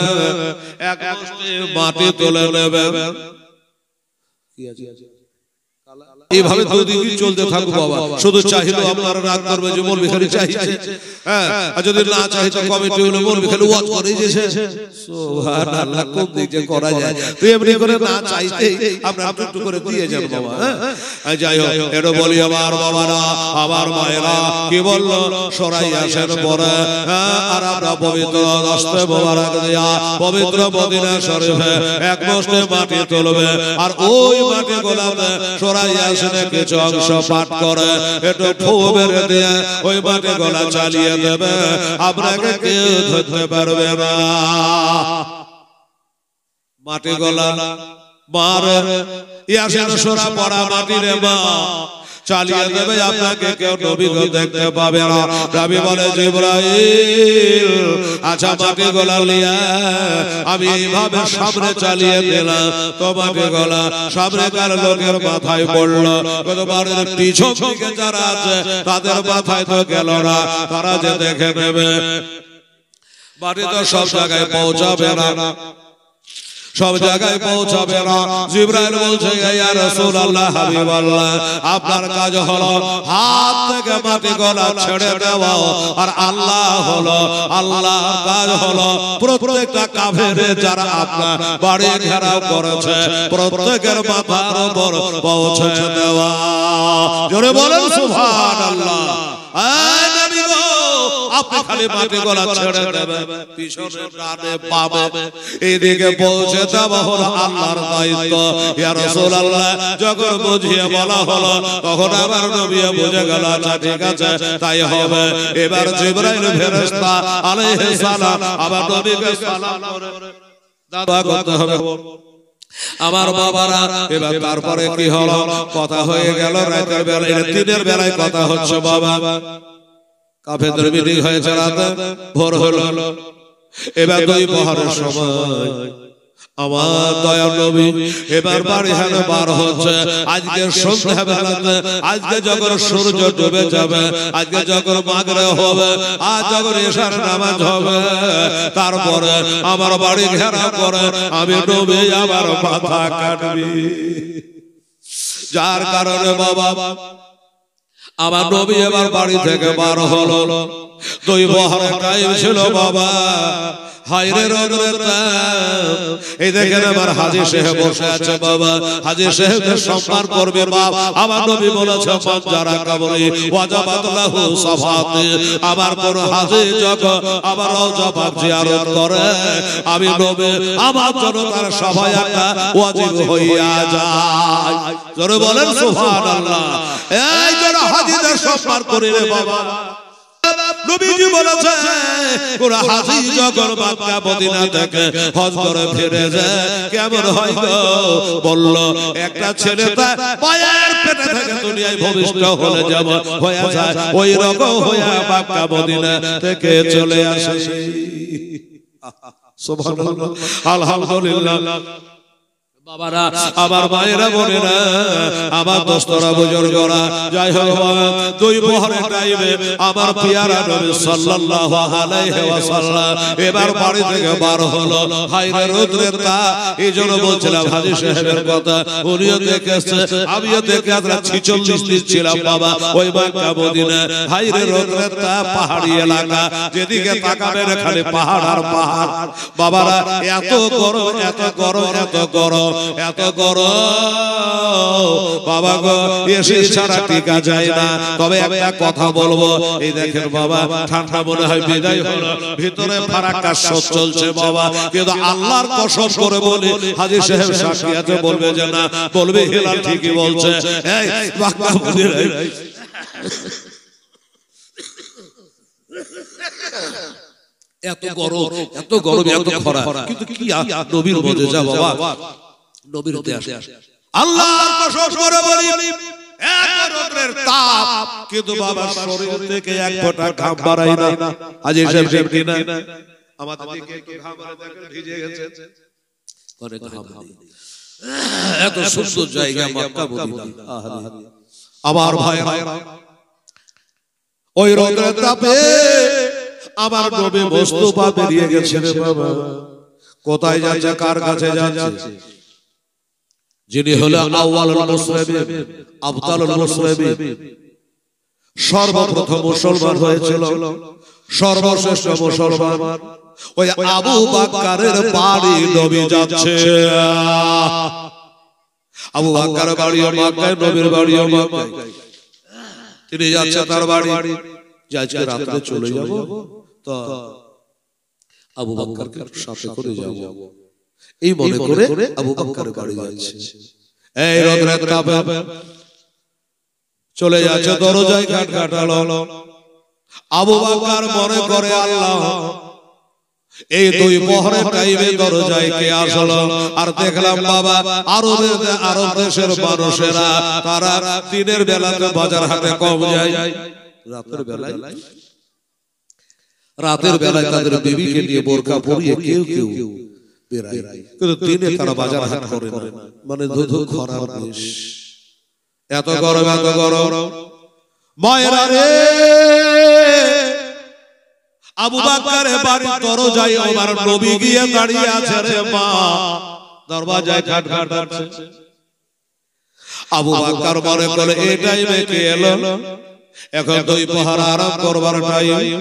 এক মুষ্টি মাটি তুলে নেবেন। এইভাবে দুদিন চলতে থাকবো বাবা। শুধু চাইলে আপনারা রাত করবে যে মৌলভী খালি চাইছে, হ্যাঁ, আর যদি না চাই তো কমিটি হলো মৌলভী খালি ওয়াজ করে দিয়েছে। সুবহানাল্লাহ, কোন দিক যে করা যায় তো এমনি করে না চাইতে আপনারা একটু করে দিয়ে যান বাবা। হ্যাঁ, যাই হোক এটা বলি আমার বাবারা আমার মায়েরা কি বললো সূরা ইয়াসিন পড়ে, আর আমরা পবিত্র দস্তে মোবারক দিয়া পবিত্র মদিনা শরীফে এক মুষ্টি মাটি তুলবে, আর ওই মাটি গোলাতে সূরা ইয়াসিনের কিছু অংশ পাঠ করে একটু ফু মেরে দিয়ে ওই মাটি গলা চালিয়ে দেবে, আপনাকে কেউ ধরতে পারবে না। মাটি গলা মারে ইয়াসিন সূরা পড়া মাটি রে মা চালিয়ে দেবে আপনাকে কেউ নবীকে দেখতে পাবে না নবী বলে জিবরাইল আচ্ছা মাটি গলা নিয়ে আমি এইভাবে সামনে চালিয়ে দিলাম তোমাকে গলা সামনেকার লোকের মাথায় পড়লো তোমার পিছন দিকে যারা আছে তাদের মাথায় তো গেল না তারা যে দেখে নেবে বাড়ি তো সব জায়গায় পৌঁছাবে না সব জায়গায় পৌঁছাবে না জিবরাইল বলছে ইয়া রাসূলুল্লাহ হাবিবাল্লাহ আপনার কাজ হলো হাত থেকে মাটি গলা ছেড়ে দেওয়া আর আল্লাহ হলো আল্লাহর কাজ হলো প্রত্যেকটা কাফেরে যারা আপনার বাড়ি ঘেরাও করেছে প্রত্যেকের মাথার উপর পৌঁছে দেওয়া জোরে বলেন সুবহানাল্লাহ আয় নবী গো আপনি খালি মাটি গলা ছেড়ে দেবে পিছনে ডানে বামে এইদিকে পৌঁছে দেওয়া হলো আল্লাহর দায়িত্ব ইয়া রাসূলুল্লাহ যখন বুঝিয়ে বলা হলো তখন আবার নবী বুঝে গেল আচ্ছা ঠিক আছে তাই হবে এবার জিবরাইল ফেরেশতা আলাইহিস সালাম আবার নবীকে সালাম করে দোয়া করতে হবে আমার বাবারা এবার তারপরে কি হলো কথা হয়ে গেল রাতের বেলায় দিনের বেলায় কথা হচ্ছে বাবা কাফেরদের মিটিং হয়েছে রাতে ভোর হলো এবার দুই প্রহরের সময় আমার দয়ার নবী এবার বাড়ি হানে বার হচ্ছে আজকে সন্ধ্যা বেলাতে আজকে যখন সূর্য ডুবে যাবে আজকে যখন মাগরিব হবে আজ যখন ইশার নামাজ হবে তারপরে আমার বাড়ি ঘেরা করে আমি নবী আমার মাথা কাটবি যার কারণে বাবা আমার নবী এবার বাড়ি থেকে বার হলো দুই প্রহরের টাইম ছিল বাবা হায়রে রোদরে এই দেখেন আমার হাজী সাহেব বসে আছে বাবা হাজী সাহেবের সম্মান করবে বাপ আমার নবী বলেছে মান যারা কবরে ওয়াজাবাত লাহু সাফাতে আবার কোন হাজী যখন আবার রওজা পাক জিয়ারত করে আমি নবী আমার জন্য তার সহায়তা ওয়াজিব হইয়া যায় জোরে বলেন সুবহানাল্লাহ এই যারা হাজীদের সম্মান করে রে বাবা নবীজি বলেছে কোন হাজী যখন মক্কা মদিনা থেকে হজ করে ফিরে যায় কেমন হয় গো বলল একটা ছেলে তার মায়ের পেটে থেকে দুনিয়ায় ভূমিষ্ঠ হলে যেমন হয়ে যায় ওই রকম হয়ে মক্কা মদিনা থেকে চলে আসে সুবহানাল্লাহ আলহামদুলিল্লাহ বাবারা আমার মায়েরা বোনেরা আমার দোস্তরা বুজুর্গরা যাই হোক দুই প্রহরের টাইমে আমার পিয়ারা নবী সাল্লাল্লাহু আলাইহি ওয়াসাল্লাম এবার বাড়ি থেকে বার হলো হায়রে রোদ্রের তা এইজন্য বলছিলাম হাজী সাহেবের কথা উনিও দেখেছে আমিও দেখে আমরা 46 দিন ছিলাম বাবা ওই মক্কা মদিনা হায়রে রোদ্রের তা পাহাড়ি এলাকা যেদিকে তাকাবেন খালি পাহাড় আর পাহাড় বাবারা এত গরম এত গরম এত গরম এত গরম বাবা গো এসে ছাড়া টিকা যায় না তবে একটা কথা বলবো এই দেখেন বাবা ঠান্ডা মনে হয় বিদায় হলো ভিতরে ফারাক্কা চলছে বাবা কিন্তু আল্লাহর কসম করে বলি হাজী সাহেব সাক্ষী আছে বলবে যে না বলবে হেলাল ঠিকই বলছে এই মক্কা মদিনা এত গরম এত খরা কিন্তু কি নবীর মুজিজা বাবা নবীর দেশে আল্লাহর কসম করে বলি এক রোদের তাপ কিন্তু বাবা শরীর থেকে এক ফোঁটা ঘাম বাড়াই না আজ এসব সেফটি না আমাদের দিকে একটু ঘাম বাড়া দেখে ভিজে গেছে করে ঘাম এত সুন্দর জায়গা মক্কা মদিনা আমার ভাইরা ওই রোদের তাপে আমার নবী মুস্তাফা বেরিয়ে গেছে রে বাবা কোথায় যাচ্ছে কার কাছে যাচ্ছে যিনি হলেন আউয়ালুল মুসলিমিন আফদালুল মুসলিমিন সর্বপ্রথম মুসলমান হয়েছিল সর্বশ্রেষ্ঠ মুসলমান ওই আবু বকরের বাড়ি নবী যাচ্ছে আবু বকরের বাড়ি মক্কায় নবীর বাড়ি মক্কায় তিনি যাচ্ছে তার বাড়ি আজকে রাতে চলে যাব তো আবু বকরকে সাথে করে যাব এই মনে করে আবু বকরের বাড়ি যাচ্ছে এই রোদের তাপে চলে যাচ্ছে দরজায় ঘাট ঘাটালো আবু বকর মনে করে আল্লাহ এই দুই প্রহরের টাইমে দরজায় কে আসলো আর দেখলাম বাবা আরব দেশের মানুষেরা তারা দিনের বেলাতে বাজার হাতে কম যায়, রাতের বেলায় তাদের বিবিকে নিয়ে বোরকা পরিয়ে কেউ কেউ বেরায়, কিন্তু দিনে তারা বাজার হাট করে না। মানে ধুধু খরার দেশ, এত গরম এত গরম। মায়েরা রে, আবু বকরের বাড়ির দরজায় ওমর নবী গিয়ে দাঁড়িয়ে আছে রে মা, দরজায় খাট খাট করছে। আবু বকর মনে করে এই টাইমে কে এলো, এখন দুই প্রহর আরাম করবার টাইম।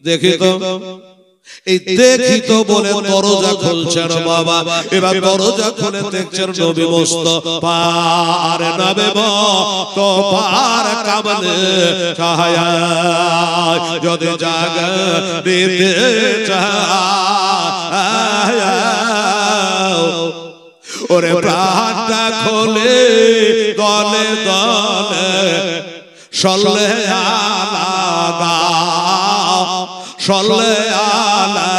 দেখি তো বলে দরজা খুলছেন বাবা। এবার দরজা খুলে দেখছেন নবী মুস্তাফা আর নবী মুস্তাফার কামলে ছায়া যদি জাগা দিতে চায়, ওরে প্রাণটা খোলে দলে দলে সল্লে আলা সল্লে আলা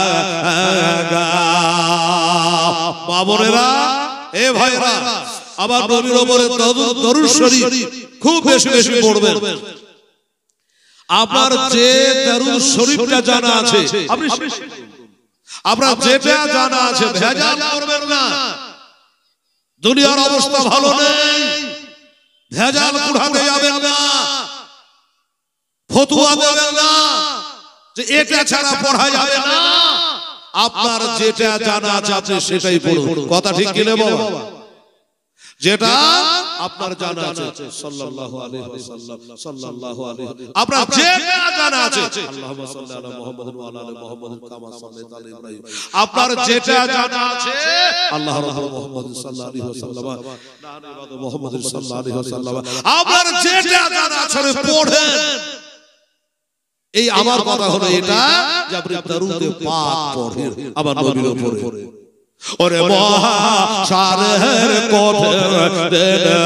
বাবরেরা, এ ভাইরা, আবার নবীর উপরে দরুদ শরীফ খুব বেশি বেশি পড়বেন। আপনার যে দরুদ শরীফটা জানা আছে, আপনার যেটা জানা আছে ভেজাল করবেন না। দুনিয়ার অবস্থা ভালো নেই, ভেজাল কুড়াতে যাবেন না, ফতুয়া দেবেন না যে এটা ছাড়া পড়া যাবে না। আপনার যেটা জানা আছে আপনি সেটাই পড়ুন। কথা ঠিক কিনা বাবা? যেটা আপনার জানা আছে সাল্লাল্লাহু আলাইহি ওয়াসাল্লাম, সাল্লাল্লাহু আলাইহি, আপনার যেটা জানা আছে আল্লাহুম্মা সাল্লি আলা মুহাম্মাদিন ওয়া আলা আলি মুহাম্মাদিন কামা সাল্লাইতা আলা ইব্রাহিম, আপনার যেটা জানা আছে আল্লাহ রাব্বুল মুহাম্মাদিন সাল্লাল্লাহু আলাইহি ওয়াসাল্লাম নাবি মুহাম্মাদিন সাল্লাল্লাহু আলাইহি ওয়াসাল্লাম, আপনার যেটা জানা আছে পড়েন। এই আমার কথা হলো এটা যে আপনি দরুদে পাক পড়েন আমার নবীর উপরে। ওরে মহাশারের কোঠে দেনা,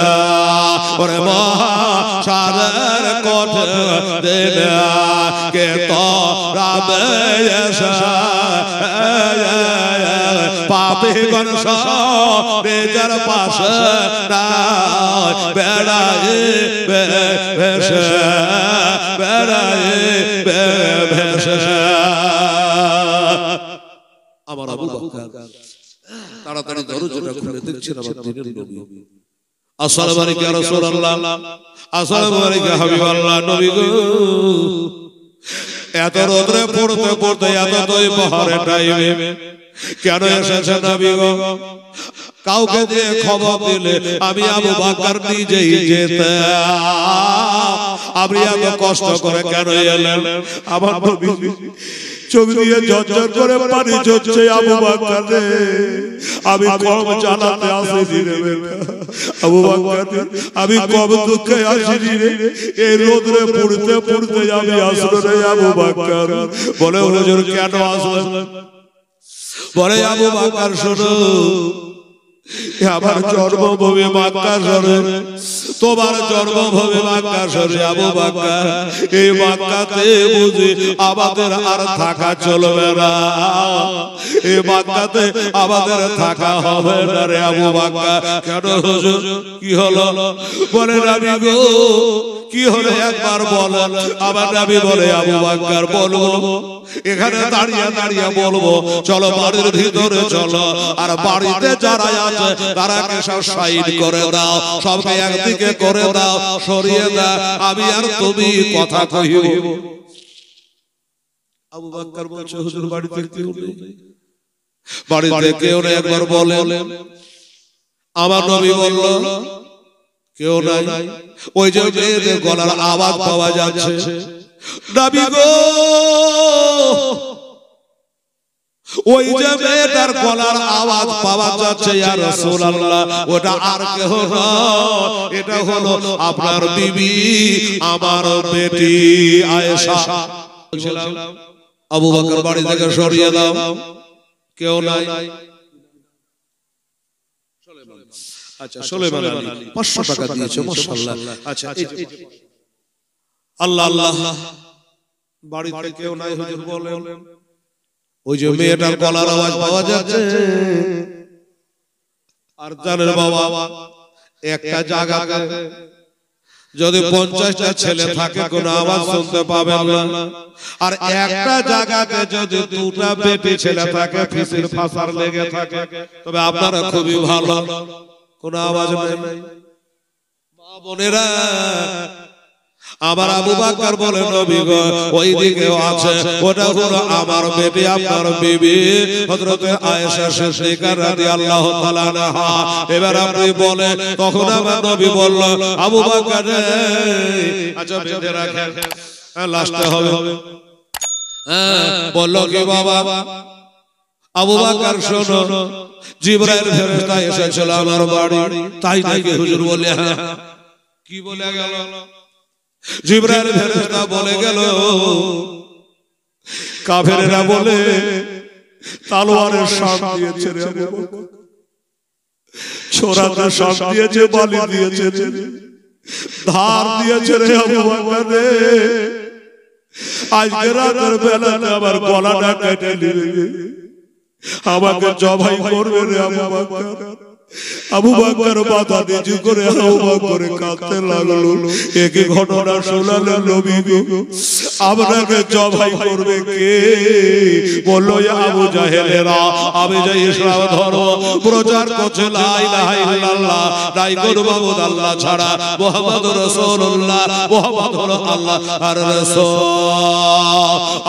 ওরে মহাশারের কোঠে দেনা কে তোরাবে এসা পাপে গনস বেজার পাশে না বেড়ায়ে বেশে বেড়ায়ে বেশে। আমার আবু বকর তাড়াতাড়ি দরজাটা খুলে দেখছেন আমার দিনের নবী। আসসালামু আলাইকুম ইয়া রাসূলুল্লাহ, আসসালামু আলাইকুম ইয়া হাবিবাল্লাহ। নবী গো, এত রোদে পড়তে পড়তে এত দুই প্রহরের টাইমে কেন এসেছেন নবী গো? কাউকে দিয়ে খবর দিলে আমি আবু বকর নিজেই যেতাম, আপনি এত কষ্ট করে কেন এলেন? আমার নবী চোখ দিয়ে ঝরঝর করে পানি ঝরছে। আবু বকর রে, আমি কম জ্বালাতে আসিনি রে আবু বকর, আমি কম দুঃখে আসিনি রে, এই রোদে পড়তে পড়তে আমি আসলো রে আবু বকর। বলে হুজুর কেন আসলেন? বলে আবু বকর শোনো, আমার জন্মভূমি মক্কা শরীফ, তোমার জন্মভূমি মক্কা শরীফ আবু বকর। এই মক্কাতে বুঝি আমাদের আর থাকা চলবে না, এই মক্কাতে আমাদের থাকা হবে না রে আবু বকর। কেন হুজুর, কি হলো? বলে নবী গো, কি হলো একবার বলেন। আবার নবী বলে আবু বকর বলবো, এখানে দাঁড়িয়ে দাঁড়িয়ে বলবো, চলো বাড়ির ভিতরে চলো, আর বাড়িতে যারা আছে তারাকে সব সাইড করে দাও, সবকে একদিকে করে দাও, সরিয়ে দাও, আমি আর তুমি কথা কহিব। আবু বকর বলছে হুজুর বাড়িতে কেউ নেই, বাড়িতে কেউ নেই একবার বলেন। আমার নবী বলল কেউ নাই। ওই যে মেয়েদের গলার আওয়াজ পাওয়া যাচ্ছে, নবী গো, ওই যে মেয়েটার গলার আওয়াজ পাওয়া যাচ্ছে ইয়া রাসূলুল্লাহ, ওটা আর কেউ না, এটা হলো আপনার বিবি, আমার বেটি আয়েশা। আবু বকর বাড়ি থেকে সরিয়ে দাও, কেউ নাই। আচ্ছা, সুলাইমান আলী 500 টাকা দিয়েছে, মাশাআল্লাহ। আচ্ছা, আল্লাহ আল্লাহ, বাড়িতে কেউ নাই হুজুর বলেন। ওই যে মেয়েটার গলার আওয়াজ পাওয়া যাচ্ছে। আর জানেন বাবা, একটা জায়গাতে যদি 50টা ছেলে থাকে কোনো আওয়াজ শুনতে পাবেন না, আর একটা জায়গাতে যদি 2টা বেটি ছেলে থাকে ফিসির ফাসার লেগে থাকে, তবে আপনারা খুবই ভালো, কোনো আওয়াজ নেই। মা বোনেরা, আমার আবু বকর বলে নবী গো ওইদিকেও আছে, ওটা হলো আমার বেটি আপনার বিবি হযরত আয়েশা সিদ্দিকা রাদিয়াল্লাহু তাআলা আনহা। এবার আপনি বলে, তখন আমার নবী বলল, আবু বকর আচ্ছা বেঁধে রাখেন, লাস্টে হবে। বলল কি বাবা? আবু বকর শোনো, জিবরাইল ফেরেশতা এসেছিল আমার বাড়ি। তাই নাকি হুজুর? বলে হ্যাঁ। কি বলে গেল? জিবরাইল ফেরেশতা বলে গেল, কাফেররা বলে তলোয়ারের শান দিয়েছে রে আবু বকর, ছোরাতে শান দিয়েছে, বালি দিয়েছে, ধার দিয়েছে রে আবু বকর রে। আজকে রাতের বেলাতে আমার গলাটা কেটে নিবে, আমাকে জবাই করবে রে আবু বকর। আবু বকর মাথা নিচু করে আবু বকর কাঁদতে লাগলো। একই ঘটনা শোনালেন নবী গো, আপনাকে জবাই করবে কে? বললো আবু জাহেলেরা। আমি যে ইসলাম ধর্ম প্রচার করছে, লা ইলাহা ইল্লাল্লাহ, নাই কোন মাবুদ আল্লাহ ছাড়া, মুহাম্মদুর রাসূলুল্লাহ, মুহাম্মদ হলো আল্লাহর রাসূল।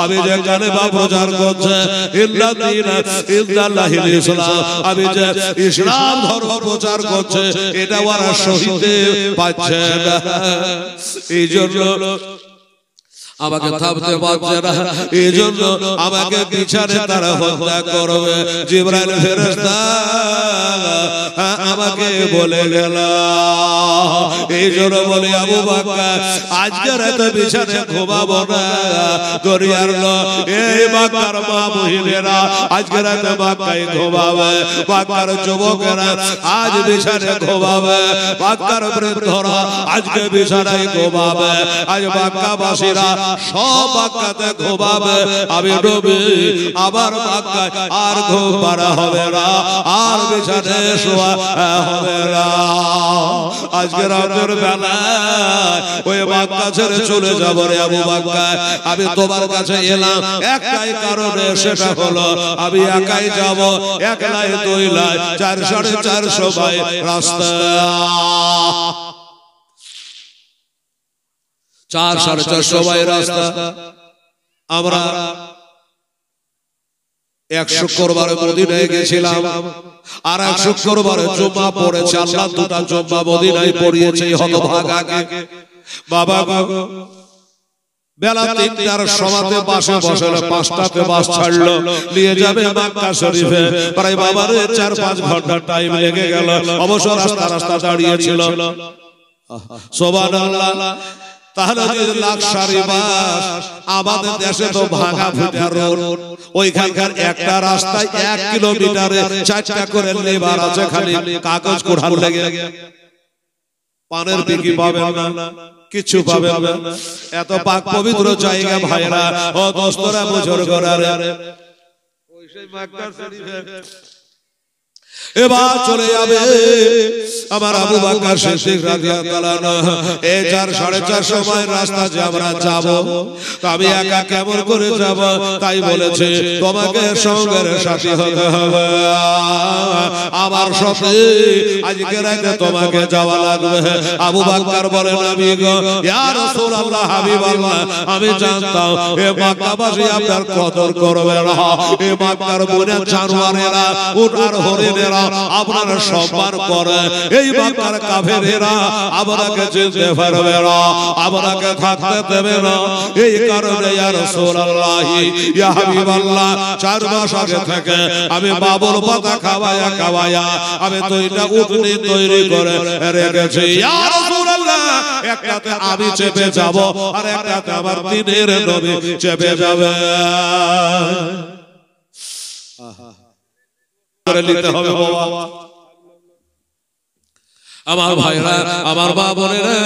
আমি যে কালেমা প্রচার করছে, ইল্লা দীনা ইল্লাল্লাহিল ইসলাম, আমি যে ইসলাম ধর্ম প্রচার করছে, এটা ওরা সহিতে পাচ্ছে না। এই জন্য আমাকে থামতে পারছে না, এই জন্য আমাকে পিছনে তারা হত্যা করবে। জিবরাইল ফেরেশতা আমাকে বলে গেল। এই জন্য বলে আবু বকর আজকে রাতে বিছানে ঘুমাবো না। দরিয়ার এই মক্কার মা মহিলারা আজকে রাতে মক্কায় ঘুমাবে, মক্কার যুবকেরা আজ বিছানে ঘুমাবে, মক্কার বৃদ্ধরা আজকে বিছানায় ঘুমাবে, আজ মক্কাবাসীরা সব মক্কাতে ঘুমাবে। আমি নবী আবার মক্কায় আর ঘুম পাড়া হবে না, আর বিছানায় শোয়া হবে না। আজকে রাতের বেলা ওই মক্কা ছেড়ে চলে যাব রে আবু বকর। আমি তোমার কাছে এলাম একটাই কারণে, সেটা হলো আমি একাই যাব, একলাই দুইলাই 450 ভাই রাস্তা, 450 ভাই রাস্তা। আমরা এক শুক্রবার মদিনায় গেছিলাম, আর এক শুক্রবার জুমা পড়েছে। আল্লাহ 2টা জুমা মদিনায় পড়িয়েছে হতভাগাকে। বাবা গো, বেলা 3টার সময়তে বাসে বসলো, 5টাতে বাস ছাড়লো, নিয়ে যাবে মক্কা শরীফে। প্রায় বাবার 4-5 ঘন্টা টাইম লেগে গেল। অবশ্য রাস্তা দাঁড়িয়েছিল। সুবহানাল্লাহ। তাহলে লাক্সারি বাস, আমাদের দেশে তো ভাঙা ফুটা রোড, ওইখানকার একটা রাস্তায় 1 কিলোমিটারে 4টা করে লেবার আছে, খালি কাগজ কোড়ান লেগে। পানের বিক্রি পাবেন না, কিছু পাবেন না। এত পাক পবিত্র জায়গা ভাইরা ও দোস্তরা, বুজুর্গরা, ওই সেই মক্কা শরীফে এবার চলে যাবে আমার আবু বকর সিদ্দিক রাদিয়াল্লাহু আনহু। এই 4-4.5 সময় রাস্তা যে আমরা যাব, তো আমি একা কেমন করে যাব? তাই বলেছে তোমাকে সঙ্গের সাথী হতে হবে, আমার সাথে আজকে রাতে তোমাকে যাওয়া লাগবে। আবু বকর বলে, নবী গো, ইয়া রাসূলুল্লাহ, হাবিবাল্লাহ, আমি জানতাম এ মক্কাবাসী আপনার কদর করবে না, এ মক্কার বনে জানোয়ারেরা, উট আর হরিণেরা আপনার সম্মান করে, এই মক্কার কাফেরেরা আপনাকে চিনতে পারবে না, আপনাকে থাকতে দেবে না। এই কারণে ইয়া রাসূলুল্লাহ, ইয়া হাবিবাল্লাহ, 4 মাস আগে থেকে আমি বাবুল পাতা খাওয়ায়া আমি 2টা উটনি তৈরি করে রেখেছি। ইয়া রাসূলুল্লাহ, একটাতে আমি চেপে যাব, আর একটাতে আমার দ্বীনের নবী চেপে যাবে। করে নিতে হবে বাবা। আমার ভাইরা, আমার মা বোনেরা,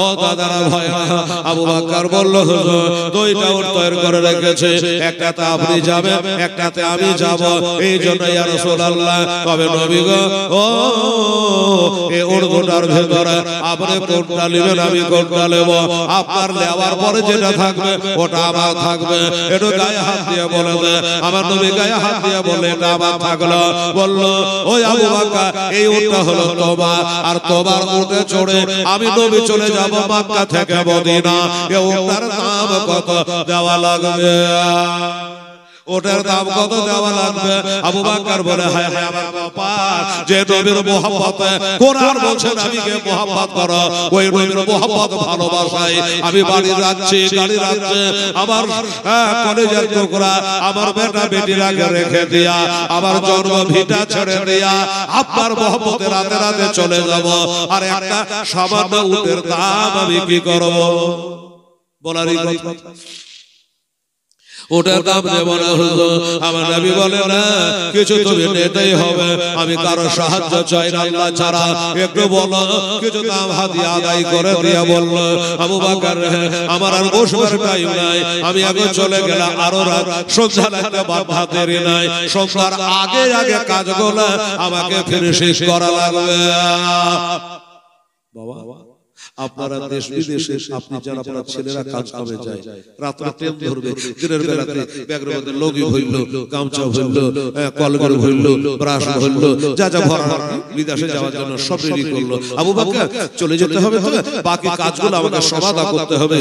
ও দাদারা ভাইরা, আবু বকর বলল হুজুর দুইটা উট তৈরি করে রেখেছে, একটাতে আপনি যাবেন, একটাতে আমি যাব, এই জন্য ইয়া রাসূলুল্লাহ তবে নবী গো ও এই উট দুটার ভেতরে আপনি কোনটা নেবেন, আমি কোনটা নেব, আপনার নেওয়ার পরে যেটা থাকবে ওটা আমার থাকবে, একটু গায়ে হাত দিয়ে বলে দে। আমার নবী গায়ে হাত দিয়ে বলে এটা আমার থাকলো। বলল ওই আবু বকর এই উটটা হলো তোমার, আর তোমার উটে চড়ে আমি নবী চলে যাব মক্কা থেকে মদিনা। এই উটটার দাম কত দেওয়া লাগবে? ওটার দাম কত দেওয়া লাগবে? আবু বকর বলে হায় হায় আমার কপাল, যে নবীর মহব্বত কোরআন বলছেন আমি কে মহব্বত করো, ওই নবীর মহব্বত ভালোবাসায় আমি বাড়ি যাচ্ছি, গাড়ি যাচ্ছে, আমার কলেজের টুকরা আমার বেটা বেটিরাকে রেখে দিয়া, আমার জন্ম ভিটা ছেড়ে দিয়া আপনার মহব্বতে রাতে রাতে চলে যাব, আর একটা সামান্য উটের দাম আমি কি করব? বলারই কথা। ওটার দাম দেব না হুজুর। আমার নবী বলে না, কিছু তুমি নিতেই হবে, আমি কারো সাহায্য চাই না আল্লাহ ছাড়া, একটু বলো কিছু দাম হাদিয়া আদায় করে দিয়া বলল আবু বকর আমার আর বসবার টাইম নাই, আমি আগে চলে গেলাম, আরো রাত সন্ধ্যা লাগতে বাধা দেরি নাই, সন্ধ্যার আগে আগে কাজগুলো আমাকে ফিনিশ করা লাগবে। বাবা আপনারা দেশ বিদেশে আপনি যারা আপনার ছেলেরা কাজ কামে যায়, রাত্রে ট্রেন ধরবে, দিনের বেলাতে ব্যাগের মধ্যে লগি হইল, গামছা হইল, কলগর হইল, ব্রাশ হইল, যা যা ভরা বিদেশে যাওয়ার জন্য সব রেডি করলো। আবু বকর চলে যেতে হবে, তো বাকি কাজগুলো আমাকে সমাধা করতে হবে,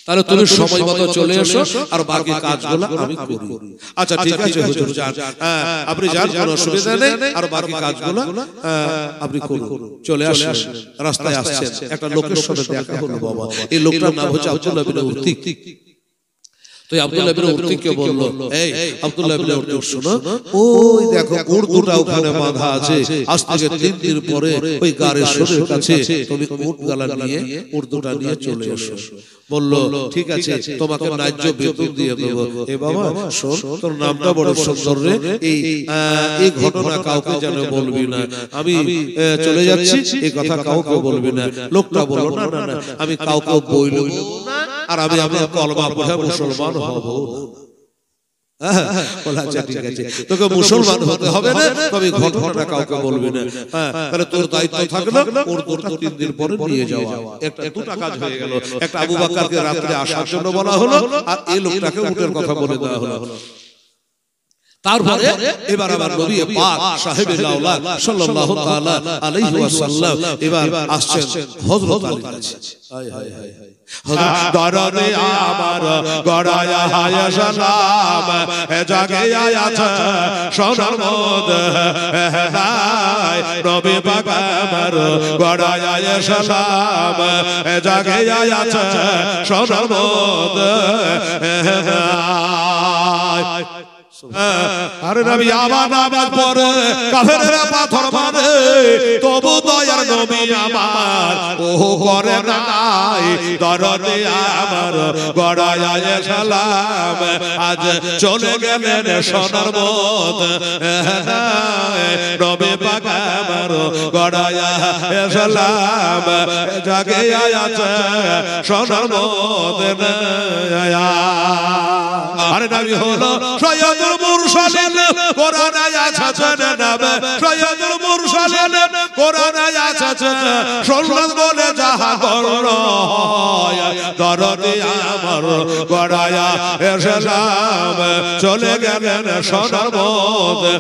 তাহলে তুমি সময় মতো চলে এসো আর বাকি কাজগুলো আমি করি। আচ্ছা ঠিক আছে হুজুর যান, আপনি যান, কোনো অসুবিধা নেই, আর বাকি কাজগুলো আপনি করুন। চলে আসেন, রাস্তায় আসছেন, একটা লোকের সাথে দেখা হলো। বাবা এই লোকটার নাম হচ্ছে আব্দুল্লাহ বিন উরতিক। তো আব্দুল্লাহ বিন উরতিককে বলল, এই আব্দুল্লাহ বিন উরতিক শোনো, ওই দেখো উট দুটো ওখানে বাঁধা আছে, আজ থেকে 3 দিন পরে ওই গাড়ির সোরের কাছে তুমি উট গালা নিয়ে উট দুটো নিয়ে চলে এসো। বলল ঠিক আছে, তোমাকে ন্যায্য বেতন দিয়ে দেব। এ বাবা শোন, তোর নামটা বড় সুন্দর রে, এই ঘটনা কাউকে যেন বলবি না, আমি চলে যাচ্ছি এই কথা কাউকে বলবি না। লোকটা বলল না না না, আমি কাউকে বলবো না, আর আমি আমার কলমা পড়ে মুসলমান হব। তোকে মুসলমান হতে হবে না, তবে ঘটনাটা কাউকে বলবি না। তাহলে তোর দায়িত্ব থাকলো ওর 3 দিন পরে নিয়ে যাওয়া। একটা দুটো কাজ হয়ে গেল, একটা আবু বকরকে রাত্রে আসার জন্য বলা হলো, আর এই লোকটাকে উটের কথা বলে দেওয়া হলো। তারপরে এবার আবার নবী পাক সাহেবে লাউলা সাল্লাল্লাহু তাআলা আলাইহি ওয়াসাল্লাম এবার আসছেন হযরত আলীর কাছে। হায় হায় হায় হায়, দরদে আমার গড়ায়া হায় সালাম, এ জাগে আয়াছে সোনার মধ্যে নাই, নবী পাক আমার গড়ায়া হায় সালাম, এ জাগে আয়াছে সোনার মধ্যে নাই। আরে নবী আমার নামাজ পড়ে কাফেররা পাথর মারে, তবু দয়ার নবী আমার ও করে নাই, দরদে আমার গড়ায় সালাম, আজ চলে গেলেন সোনার মধ্যে নবী পাক আমার গড়ায় সালাম, জাগে আছে সোনার মধ্যে। আরে নবী হলো সৈয়দুল মুরসালিন, কোরআনে আছে নাম সৈয়দুল মুরসালিন, কোরআনে আছে সুন্নাত বলে যাহা করল, দরদে আমার গড়ায়া সালাম, চলে গেলেন সোনার মধ্যে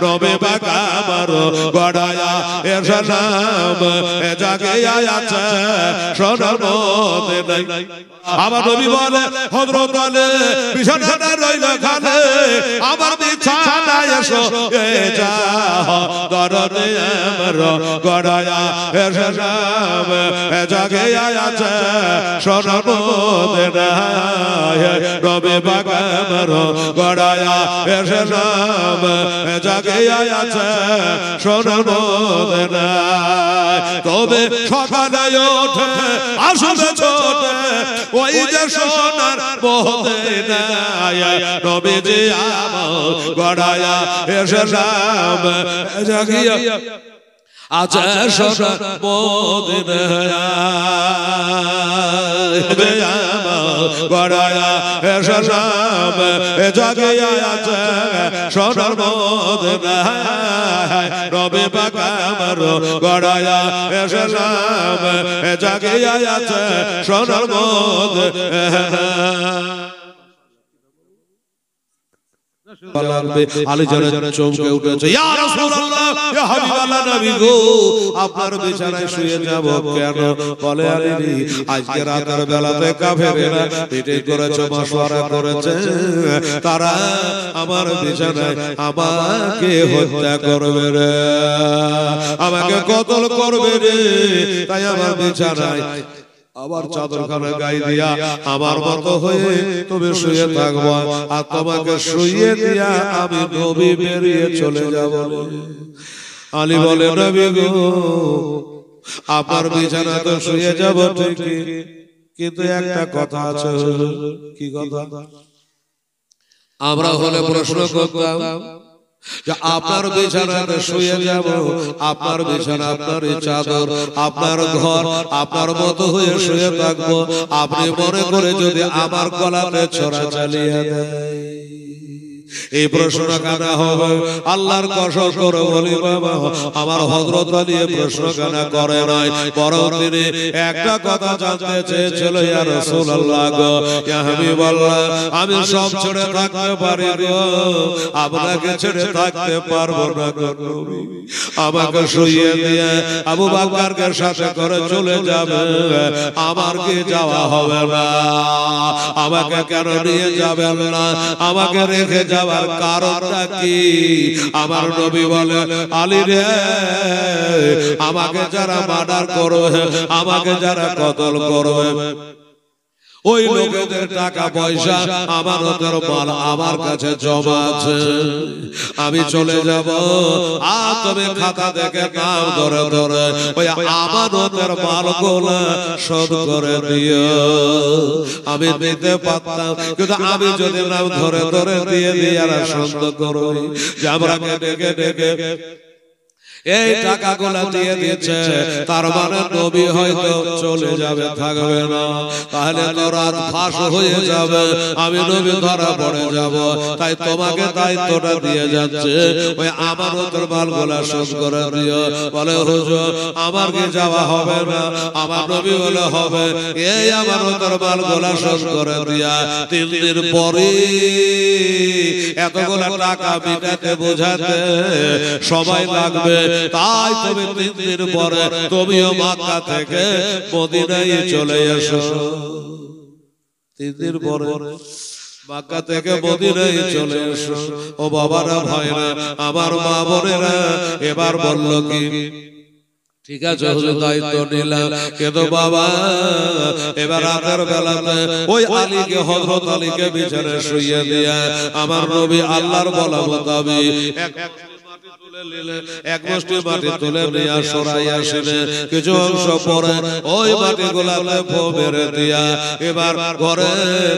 নবী পাক আমার গড়ায়া সালাম, জাগে আছে সোনার মধ্যে। আমার নবী বলে হযরত আলী বিছানাটা রইল খালে, আমার বিছানায় এসো এ যা, দরদে আমার গড়ায়া সালাম, জাগে আছে সোনার মদিনায় নবী পাক আমার গড়ায়া এসে নাম জাগিয়া আছে সোনার মদিনায় তবে সকালে ওঠে আসবে ছোটে ওই যে সোনার মদিনায় নবীজি আমার গড়ায়া এসে নাম জাগিয়া আছে সোনার মদিনায় গড়ায়া এসে নাম জাগিয়া আছে সোনার মদিনায় নবী পাক আমার গড়ায়া এসে নাম জাগিয়া আছে সোনার মদিনায় চমকে উঠেছে ইয়া রাসূলুল্লাহ ইয়া হাবিবাল্লাহ নবী গো আপনার বিছানায় শুয়ে যাব কেন বলে আলী আজকে রাতের বেলাতে কাফেরেরা পিটে করেছে মাশওয়ারা করেছে তারা আমার বিছানায় আমাকে হত্যা করবে রে আমাকে কতল করবে রে তাই আমার বিছানায় আবার চাদরখানা গায়ে দিয়া আমার মতো হয়ে তুমি শুয়ে থাকবো আর তোমাকে শুয়ে দিয়া আমি নবী বেরিয়ে চলে যাব আলী বলে নবী গো আপনার বিছানাতে শুয়ে যাব ঠিকই কিন্তু একটা কথা আছে কি কথা আমরা হলে প্রশ্ন করতাম যে আপনার বিছানাতে শুয়ে যাব আপনার বিছানা আপনার চাদর আপনার ঘর আপনার মতো হয়ে শুয়ে থাকবো আপনি মনে করে যদি আমার গলাতে ছড়া চালিয়ে দেয় এই প্রশ্ন কানা হবে আল্লাহর কসম করে বলি বাবা আমার হযরত আলী প্রশ্ন কানা করে নাই বরং তিনি একটা কথা জানতে চেয়েছিল ইয়া রাসূলুল্লাহ গো ইয়া হাবিবাল্লাহ আমি সব ছেড়ে থাকতে পারি গো আপনাকে ছেড়ে থাকতে পারবো না গো নবী আমাকে শুইয়ে দিয়ে আবু বকরকে সাথে করে চলে যাবে আমার কি যাওয়া হবে না আমাকে কেন নিয়ে যাবেন না আমাকে রেখে যাওয়ার কারণটা কি আমার নবী বলে আলী রে আমাকে যারা মার্ডার করবে আমাকে যারা কতল করবে ওই লোকেদের টাকা পয়সা আমানতের মাল আমার কাছে জমা আছে আমি চলে যাব আর তুমি খাতা থেকে নাম ধরে ধরে ওই আমানতের মালগুলো শোধ করে দিও আমি দিতে পারতাম কিন্তু আমি যদি নাম ধরে ধরে দিয়ে আর শান্ত করো যে আমরাকে ডেকে ডেকে এই টাকাগুলো দিয়ে দিয়েছে তার মানে নবী হয়তো চলে যাবে থাকবে না তাহলে তো রাত ফাঁস হয়ে যাবে আমি নবী ধরা পড়ে যাব তাই তোমাকে দায়িত্বটা দিয়ে যাচ্ছে ওই আমানতের মালগুলো শোধ করে দিও বলে হুজুর আমার কি যাওয়া হবে না আমার নবী বলে হবে এই আমানতের মালগুলো শোধ করে দিয়া 3 দিন পরে এতগুলো টাকা মিটাতে বোঝাতে সময় লাগবে তাই তুমি 3 দিন পরে তুমিও মক্কা থেকে মদিনায় চলে এসো 3 দিন পরে মক্কা থেকে মদিনায় চলে এসো ও বাবারা ভাইরা আমার মা বোনেরা এবার বলল কি ঠিক আছে হুজুর দায়িত্ব নিলাম কিন্তু বাবা এবার রাতের বেলাতে ওই আলীকে হযরত আলীকে বিছানায় শুইয়ে দিয়া আমার নবী আল্লাহর বলা মোতাবেক এক মুষ্টি মাটি তুলে নিয়ে সরাই আসলে কিছু অংশ পরে ওই মাটি গোলাতে ফো মেরে দিয়া এবার ঘরে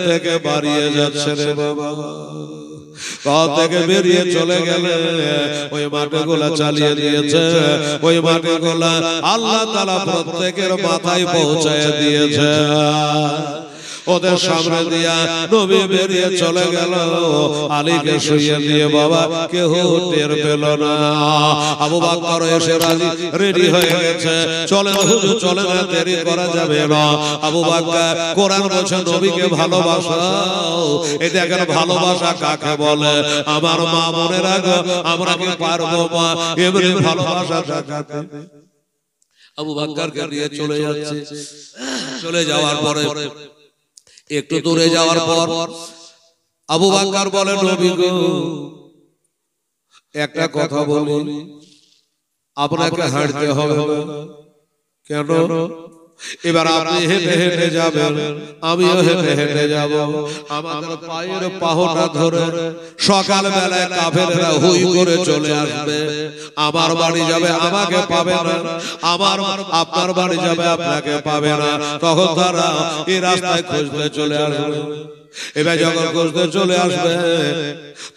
থেকে বাড়িয়ে যাচ্ছে রে বাবা ঘর থেকে বেরিয়ে চলে গেলে ওই মাটিগুলা চালিয়ে দিয়েছে ওই মাটিগুলা আল্লাহ তাআলা প্রত্যেকের মাথায় পৌঁছায় দিয়েছে ওদের সামনে দিয়া নবী বেরিয়ে চলে গেল আলীকে শুইয়ে দিয়ে বাবা কেউ টের পেল না আবু বকর এসে রাজি রেডি হয়ে গেছে চলে হুজুর চলে না দেরি করা যাবে না আবু বকর কোরআন বলছে নবীকে ভালোবাসাও এই দেখেন ভালোবাসা কাকে বলে আমার মা মনে রাখো আমরা কি পারবো মা এমনি ভালোবাসা দেখাতে আবু বকরকে নিয়ে চলে যাচ্ছে চলে যাওয়ার পরে একটু দূরে যাওয়ার পর আবু বকর বলে নবী গো একটা কথা বলি আপনাকে হাঁটতে হবে কেন এবার আপনি হেঁটে হেঁটে যাবেন, আমিও হেঁটে হেঁটে যাব। আমাদের পায়ের পাহটা ধরে সকাল বেলায় কাফেররা হুই করে চলে আসবে। আমার বাড়ি যাবে, আমাকে পাবে না। আপনার বাড়ি যাবে, আপনাকে পাবে না। তখন তারা এই রাস্তায় খুঁজতে চলে আসবে। এবার যখন খুঁজতে চলে আসবে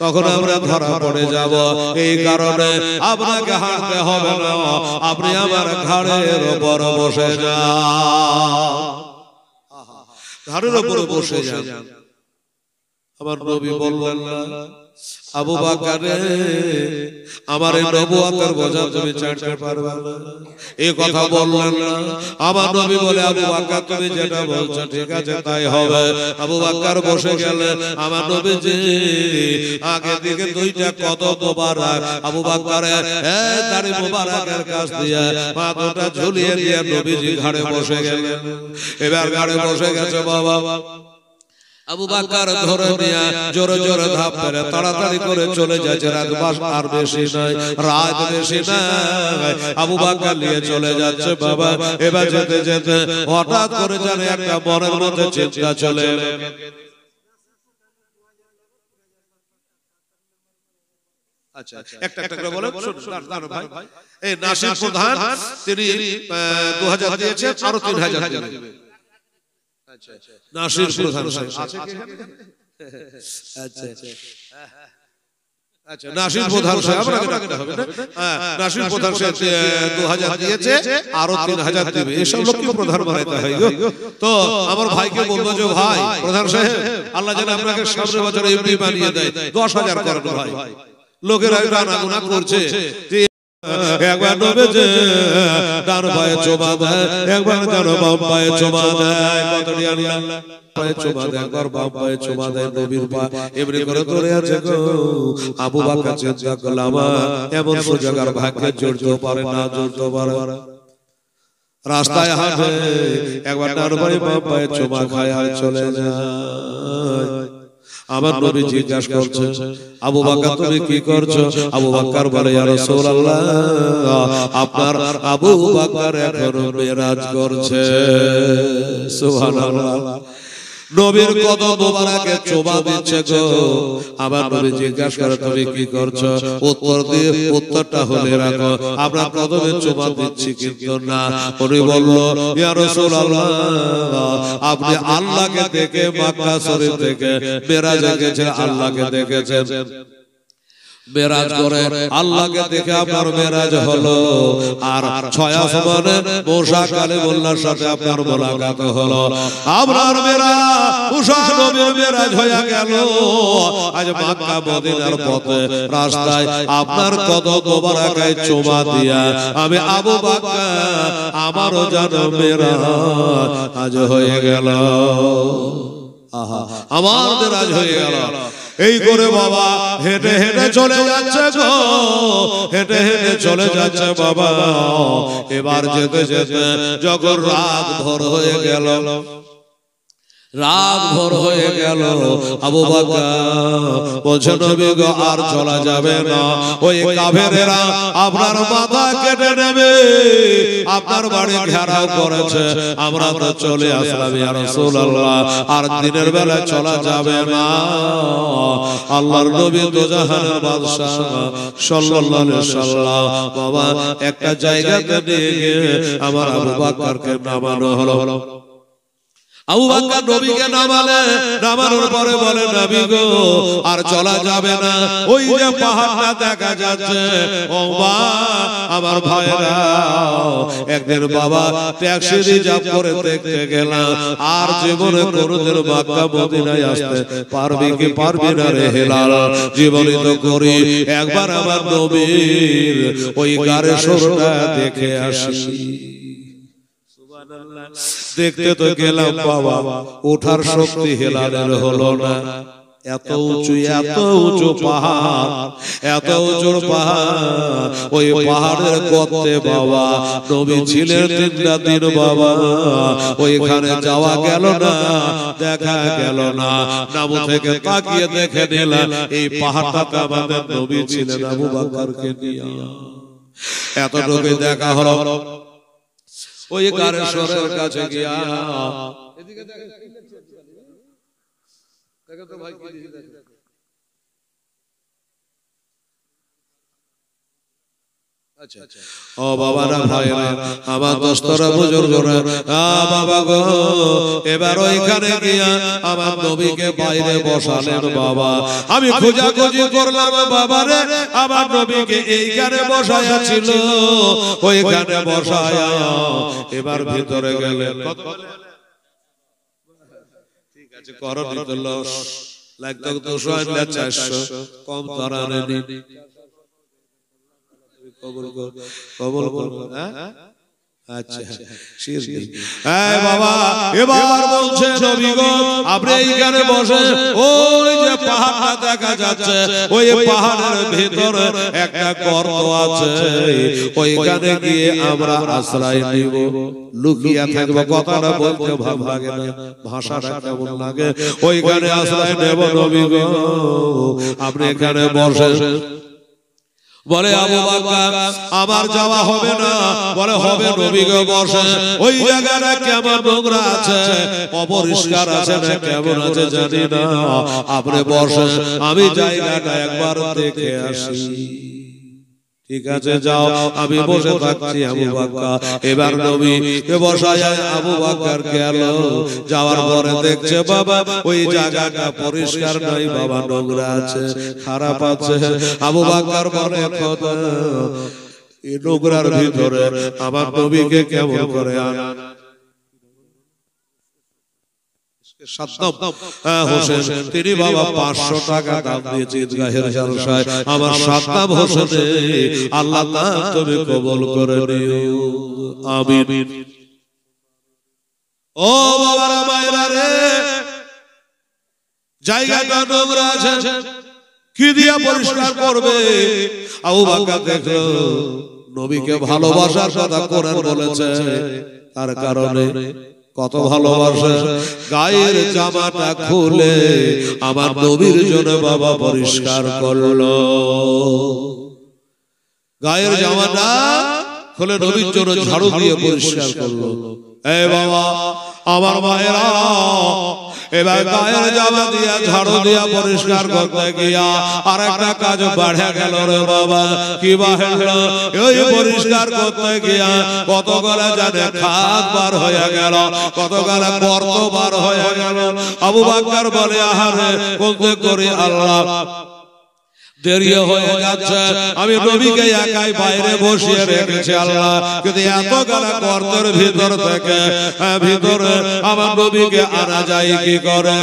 তখন আমরা ধরা পড়ে যাব। এই কারণে আপনাকে হাঁটতে হবে না, আপনি আমার ঘাড়ের উপর বসে যান। ঘাড়ের উপর বসে যান। আমার নবী বললেন না, আবু বকর রে, আমার এই নবুয়তের বোঝা তুমি চাটতে পারবে না। এই কথা বললেন না। আমার নবী বলে, আবু বকর তুমি যেটা বলছো ঠিক আছে, তাই হবে। আবু বকর বসে গেলেন। আমার নবীজি আগে দিকে দুইটা কদম মোবারক আবু বকরের দাড়ি মোবারকের কাছ দিয়ে মাথাটা ঝুলিয়ে দিয়ে নবীজি ঘাড়ে বসে গেলেন। এবার ঘাড়ে বসে গেছে বাবা। আবু বকর ধরে নিয়ে জোরে জোরে ধাপ মেরে তাড়াতাড়ি করে চলে যাচ্ছে। রাত আর বেশি নয়, রাত বেশি নয়। আবু বকর নিয়ে চলে যাচ্ছে বাবা। এবার যেতে যেতে হঠাৎ করে জানে একটা মনের মধ্যে চিন্তা চলে এলো। আচ্ছা, একটা একটা করে বলেন, শুনুন ভাই। এই নাসির প্রধান তিনি 2000 দিয়েছে, আরো 3000 দিবেন। আচ্ছা, নাসির প্রধান আছে কি এখানে? আচ্ছা আচ্ছা, নাসির প্রধান সাহেব আপনাকে ডাকতে হবে না? হ্যাঁ, নাসির প্রধান সাহেব 2000 দিয়েছে, আরো 3000 দিবে। এসব লোক কি প্রধান বানাইতে হয় গো? তো আমার ভাইকে বলবো যে ভাই প্রধান সাহেব, আল্লাহ যেন আপনাকে সামনের বছর এমপি বানিয়ে দেয়। 10,000 করেন ভাই। লোকেরা রানাগুনা করছে, একবার নবেছে ডান পায়ে চোমা দেয়, একবার যেন বাম পায়ে চোমা দেয়। কতটি আল্লাহ পায়ে চোমা দেয়, একবার বাম পায়ে চোমা দেয়। নবীর পা এমনি করে ধরে আছে গো। আবু বকর চিন্তা করল, আমার এমন সুযোগ আর ভাগ্যে জড়তে পারে না, জড়তে পারে। রাস্তায় হাঁটে, একবার ডান পায়ে বাম পায়ে চোমা খায় আর চলে যায়। আমার নবী জিজ্ঞাসা করছে, আবু বকর তুমি কি করছো? আবু বকর বলে, ইয়া রাসূলুল্লাহ, আপনার আবু বকর এখন মেরাজ করছে। সুবহানাল্লাহ। নবীর কদম মোবারকে চুমা দিচ্ছে গো। আবার নবী জিজ্ঞাসা করে, তুমি কি করছো? উত্তর দিয়ে উত্তরটা হলে রাখো, আমরা কদমে চুমা দিচ্ছি কিন্তু না। উনি বলল, ইয়া রাসূলুল্লাহ, আপনি আল্লাহকে দেখে মক্কা শরীফ থেকে মেরাজে গেছেন, আল্লাহকে দেখেছেন। মেরাজ করে আল্লাহকে দেখে আপনার মেরাজ হলো। আর 6 আসমানে মুসা কালিমুল্লাহর সাথে আপনার মোলাকাত হলো। আপনার মেরাজ মুসা নবীর মেরাজ হয়ে গেল। আজ মক্কা মদিনার পথে রাস্তায় আপনার কদম মোবারকে চুমা দিয়া আমি আবু বকর আমারও যেন মেরাজ আজ হয়ে গেল। আহা, আমার মেরাজ হয়ে গেল। এই করে বাবা হেঁটে হেঁটে চলে যাচ্ছে গো, হেঁটে হেঁটে চলে যাচ্ছে বাবা। এবার যেতে যেতে যখন রাত ভোর হয়ে গেল, রাত ভোর হয়ে গেল, আবু বকর বলছে, নবী গো আর চলা যাবে না। ওই কাফেরেরা আপনার মাথা কেটে নেবে, আপনার বাড়ি ঘেরাও করেছে। আমরা তো চলে আসলাম ইয়া রাসূলুল্লাহ, আর দিনের বেলা চলা যাবে না। আল্লাহর নবী তো জাহানের বাদশা সাল্লাল্লাহু আলাইহি সাল্লাম বাবা একটা জায়গাতে নিয়ে গিয়ে আমার আবু বকরকে নামানো হলো। আবু বকর নবীকে নামানোর পরে বলে, নবী গো আর চলা যাবে না। ওই যে পাহাড়টা দেখা যাচ্ছে, ও মা আমার ভাইরা, একদিন বাবা ট্যাক্সি রিজার্ভ করে দেখতে গেলাম, আর জীবনে কোনোদিন মক্কা মদিনায় আসতে পারবি কি পারবি না রে হেলাল? জীবনে তো করি একবার আমার নবীর ওই গারে সোরটা দেখে আসি। দেখতে তো গেলাম বাবা, ওঠার শক্তি হেলালের হলো না। এত উঁচু পাহাড়, এত উঁচু পাহাড়। ওই পাহাড়ের গর্তে বাবা নবী ছিলেন 3টা দিন বাবা। ওইখানে যাওয়া গেল না, দেখা গেল না। নামু থেকে তাকিয়ে দেখে নিলাম এই পাহাড়টাতে আমাদের নবী ছিলেন আবু বকরকে নিয়ে। এতটুকু দেখা হলো। ওই গারেশ্বরের কাছে গিয়া এদিকে দেখেন তো ভাই কি দেখেন ও বাবারা ভাইরা আমার দোস্তরা বুজুর্গরা বাবা গো এবার ওইখানে গিয়া আমার নবীকে বাইরে বসালেন বাবা আমি খোঁজাখুঁজি করলাম বাবারে আমার নবীকে এইখানে বসায়া ছিল ওইখানে বসায়া এবার ভিতরে গেলেন ঠিক আছে করো তো লস লাগতো 200 না 400 কম ধরানি কবুল করো আচ্ছা শিরকি এই বাবা এবার বলছে নবী গো আপনি এইখানে বসে ওই যে পাহাড়টা দেখা যাচ্ছে ওই পাহাড়ের ভিতরে একটা গর্ত আছে ওইখানে গিয়ে আমরা আশ্রয় নিব লুকিয়ে থাকব কথাটা বলতে ভালো লাগে না ভাষাটা কেমন লাগে ওইখানে আশ্রয় নেব নবী গো আপনি এখানে বসে বলে আবু বকর আমার যাওয়া হবে না বলে হবে নবী গো বসে ওই জায়গাটা কেমন নোংরা আছে অপরিষ্কার আছে না কেমন আছে জানি না আপনি বসে আমি জায়গাটা একবার দেখে আসি ঠিক আছে যাও আমি বসে থাকছি আবু বকর এবার নবী বসায় আবু বকর গেল যাওয়ার পরে দেখছে বাবা ওই জায়গাটা পরিষ্কার নাই বাবা নোংরা আছে খারাপ আছে আবু বকর বলে খোদা এই নোংরার ভিতরে আমার নবীকে কেমন করে আনা হোসেন তিনি বাবা 500 টাকা দাম দিয়েছে ঈদগাহের জলসায় আমার সাদ্দাম হোসেন আল্লাহ তাআলা তুমি কবুল করে নিও আমিন ও বাবারা মায়েরা রে জায়গাটা নোংরা আছে কি দিয়া পরিষ্কার করবে আবু বকর দেখলো নবীকে ভালোবাসার কথা কোরআন বলেছে তার কারণে কত ভালোবাসে গায়ের জামাটা খুলে আমার নবীর জন্য বাবা পরিষ্কার করলো গায়ের জামাটা খুলে নবীর জন্য ঝাড়ু দিয়ে পরিষ্কার করলো এই বাবা আমার মায়েরা এবার গায়ের জামা দিয়া ঝাড়ু দিয়া পরিষ্কার করতে গিয়া আরেকটা কাজ বাড়ে গেল রে বাবা কি বাড়লো ওই পরিষ্কার করতে গিয়া কত গলা জানে খাদ বার হয়ে গেল কত গলা গর্ত বার হয়ে গেল আবু বকর বলে আহারে বলতে করি আল্লাহ দেরি হয়ে যাচ্ছে আমি নবীকে একাই বাইরে বসিয়ে রেখেছি আল্লাহ কিন্তু এত গালা গর্তের ভিতর থেকে ভিতরে আমার নবীকে আনা যায় কি করে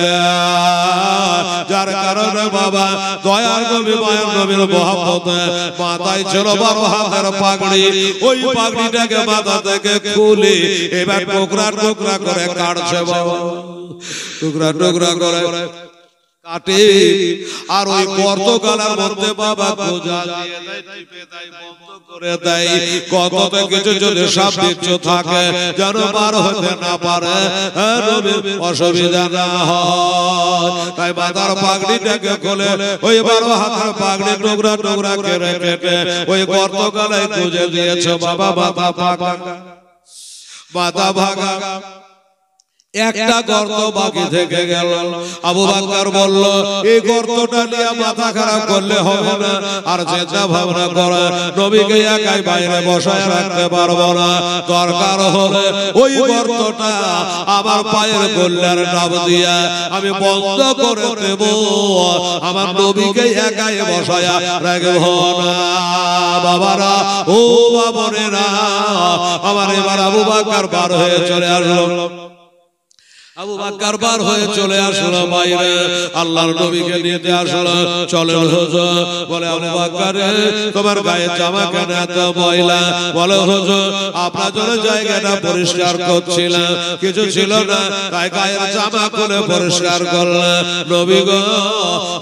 যার কারণে বাবা দয়ার নবী মায়ের নবীর মহব্বতে মাথায় ছিল 12 হাতের পাগড়ি ওই পাগড়িটাকে মাথা থেকে খুলে এবার টুকরা টুকরা করে কাটছে বাবা টুকরা টুকরা করে কাটে আর ওই গর্ত গালার মধ্যে বাবা গোজা দিয়ে দেয় টিপে দেয় বন্ধ করে দেয় কততে কিছু যদি সাপ বিচ্ছু থাকে যেন পার হতে না পারে নবীর অসুবিধা না হয় তাই মাথার পাগড়িটাকে খুলে ওই 12 হাতের পাগড়ি টুকরা টুকরা করে কেটে ওই গর্ত গালায় গুজে দিয়েছে বাবা মাথা ভাগা একটা গর্ত বাকি থেকে গেল আবু বকর বলল এই গর্তটা নিয়ে মাথা খারাপ করলে হবে না আর চিন্তা ভাবনা করে নবীকে একাই বাইরে বসায় রাখতে পারবো না দরকার হলে ওই গর্তটা আমার পায়ের গোল্লার নাম দিয়া আমি বন্ধ করে দেব আমার নবীকে একাই বসায় রাখবো না বাবারা ও বাবরেরা আমার এবার আবু বকর বার হয়ে চলে আসলো আবু বকর বার হয়ে চলে আসলো বাইরে আল্লাহর নবীকে নিতে আসলো চলেন হুজুর বলে আবু বকর তোমার গায়ে জামা কেন এত ময়লা বলে হুজুর আপনার জন্য জায়গাটা পরিষ্কার করছিলাম কিছু ছিল না তাই গায়ের জামা খুলে পরিষ্কার করলাম নবী গো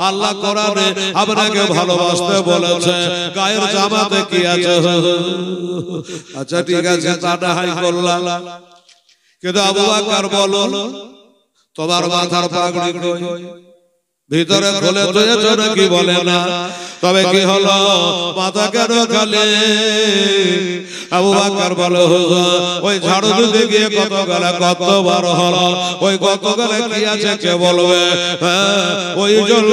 আল্লাহ কোরআনে আপনাকে ভালোবাসতে বলেছে গায়ের জামাতে কি আছে আচ্ছা ঠিক আছে তা হাই করলাম কিন্তু আবু বকর বলো তোমার মাথার পাগড়ি কই ভিতরে খুলে দিয়েছে নাকি বলে না, তবে কি হলো মাথা কেন খালি? আবু বকর বলে হুজুর ওই ঝাড়ু দিতে গিয়ে কত গলা কতবার হলো, ওই কত গলা কি আছে কে বলবে? ওই জন্য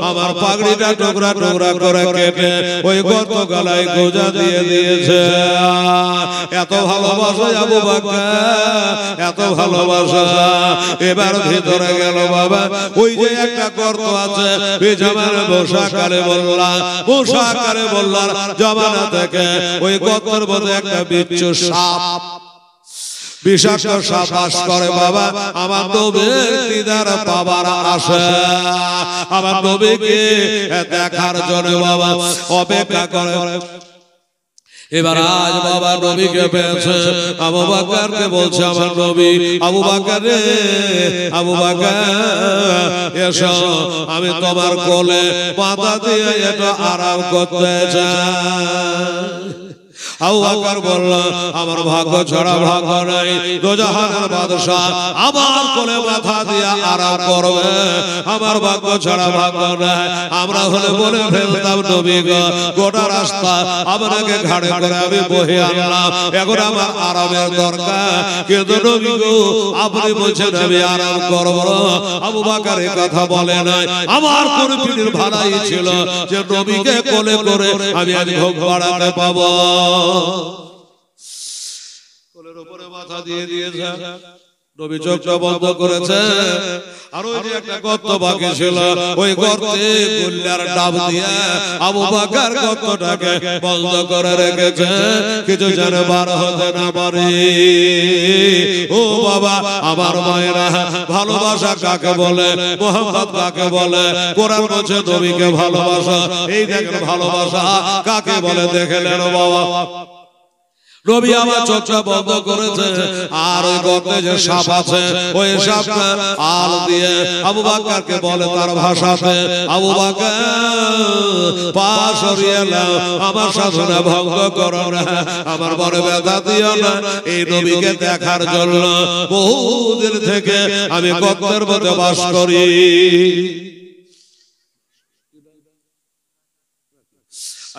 আমার পাগড়িটা টুকরা টুকরা করে কেটে ওই কত গলায় গোজা দিয়ে দিয়েছে। এত ভালোবাসা আবু বকর, এত ভালোবাসা। এবার ভিতরে গেল বাবা, ওই যে একটা গর্ত আছে বেজামানে বসাকারে বললা, বসাকারে বললার জমানা থেকে ওই গর্তের মধ্যে একটা বিচ্ছু সাপ, বিষাক্ত সাপ বাস করে বাবা। আমার নবীর দিদার পাবার আসে, আমার নবীকে দেখার জন্য বাবা অপেক্ষা করে। এবার আজ বাবা নবীকে পেয়েছে, আবু বকরকে বলছে আমার নবী, আবু বকর রে, আবু বকর এসো, আমি তোমার কোলে মাথা দিয়ে একটু আরাম করতে চাই। আবু বকর বলল আমার ভাগ্য ছাড়া ভাগ্য নাই, দোজাহানের বাদশা আমার কোলে মাথা দিয়ে আরাম করবে, আমার ভাগ্য ছাড়া ভাগ্য নাই। আমরা হলে বলে ফেলতাম নবী গো গোটা রাস্তা আপনাকে ঘাড়ে করে আমি বহে আনলাম, এখন আমার আরামের দরকার, কিন্তু নবী গো আপনি বলছেন আমি আরাম করব। আবু বকর এই কথা বলে নাই, আমার কোন পীরের ভালাই ছিল যে নবীকে কোলে করে আমি আজ ভোগ বাড়াতে পাবো। কোলের উপরে মাথা দিয়ে দিয়েছে, নবী চোখটা বন্ধ করেছে। আর ওই যে একটা গর্ত বাকি ছিল, ওই গর্তে গুল্লার ডাব দিয়ে আবু বকর গর্তটাকে বন্ধ করে রেখেছে, কিছু যেন বার হতে না পারে। ও বাবা আমার মায়েরা, ভালোবাসা কাকে বলে, মোহাম্মদ কাকে বলে? কোরআন বলছে নবীকে ভালোবাসা। এই দেখেন ভালোবাসা কাকে বলে দেখলেন বাবা। নবী আমার চোখটা বন্ধ করেছে, আর ওই গর্তে যে সাপ আছে ওই সাপটা আল দিয়ে আবু বকরকে বলে তার ভাষাতে, আবু বকর পা সরিয়ে নাও, আমার সাধনা ভঙ্গ করো না, আমার বড় ব্যথা দিও না। এই নবীকে দেখার জন্য বহুদিন থেকে আমি গর্তের মধ্যে বাস করি।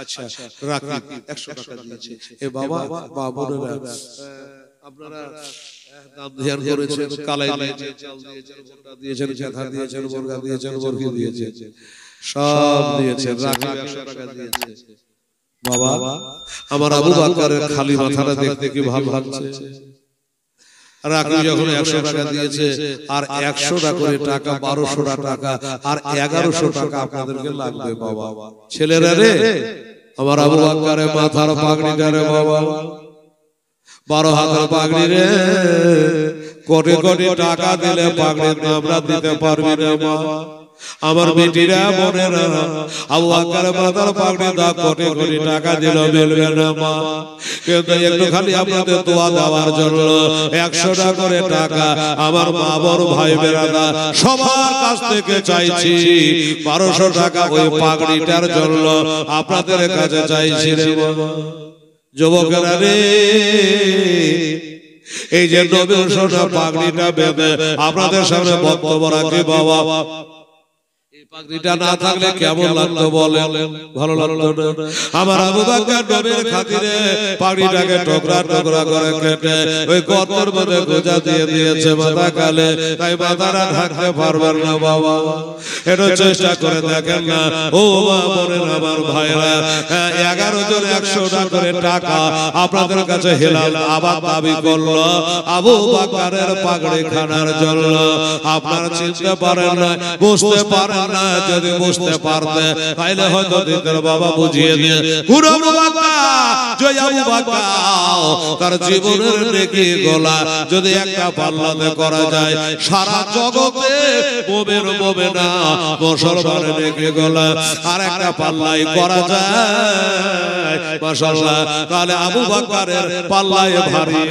আচ্ছা রাখি 100 টাকা দিয়েছে এ বাবা বাবুরা, আপনারা দাম ধ্যান করেছেন, কালাই দিয়েছেন, চাল দিয়েছেন, ভুট্টা দিয়েছেন, জাথা দিয়েছেন, বর্গা দিয়েছেন, বর্গি দিয়েছেন, সব দিয়েছেন, রাখি 100 টাকা দিয়েছে। বাবা আমার আবু বকরের খালি মাথাটা দেখতে কি ভালো লাগছে। রাখি যখন 100 টাকা দিয়েছে, আর 100 টাকা করে টাকা 1200 টাকা আর 1100 টাকা আপনাদেরকে লাগবে বাবা। ছেলেরা রে, আমার আবু বকরের মাথার পাগড়িটা রে বাবা, 12 হাতের পাগড়ি রে, কোটি কোটি টাকা দিলে পাগড়ির নামটা দিতে পারবি না বাবা। আমার বেটিরা বোনেরা, আবু বকরের মাথার পাগড়ি দা কোটি কোটি টাকা দিল মিলবে না মা, কিন্তু একটু খালি আপনাদের দোয়া দেওয়ার জন্য 100 টাকা করে টাকা আমার মা বড় ভাই বেরাদা সবার কাছ থেকে চাইছি। 1200 টাকা ওই পাগড়িটার জন্য আপনাদের কাছে চাইছি রে বাবা। যুবকেরা রে, এই যে নবীর সোনা পাগড়িটা বেঁধে আপনাদের সামনে বক্তব্য রাখি বাবা, পাগড়িটা না থাকলে কেমন লাগতো বলেন? ভালো লাগতো না। আমার আবু বকর নবীর খাতিরে পাগড়িটাকে টুকরা টুকরা করে কেটে ওই গর্তের মধ্যে গোজা দিয়ে দিয়েছে মাথা কালে, তাই মাথাটা ঢাকতে পারবেন না বাবা। এটা চেষ্টা করে দেখেন না ও মা বোনেরা, আমার ভাইরা, 11 জন 100 টাকা করে টাকা আপনাদের কাছে হেলাল আবার দাবি করলো আবু বকরের পাগড়ি খানার জন্য। আপনারা চিনতে পারেন না, বুঝতে পারেন না, যদি বুঝতে পারতে তাইলে হয়তো দিতেন বাবা, বুঝিয়ে দিয়ে তার জীবনের নেকি গোলা যদি একটা পাল্লাতে করা যায়, সারা জগতে মোমের মোমেনা মুসলমানের নেকি গোলা আর একটা পাল্লাই করা যায় মাশাআল্লাহ, তাহলে আবু বকরের পাল্লায় ভারী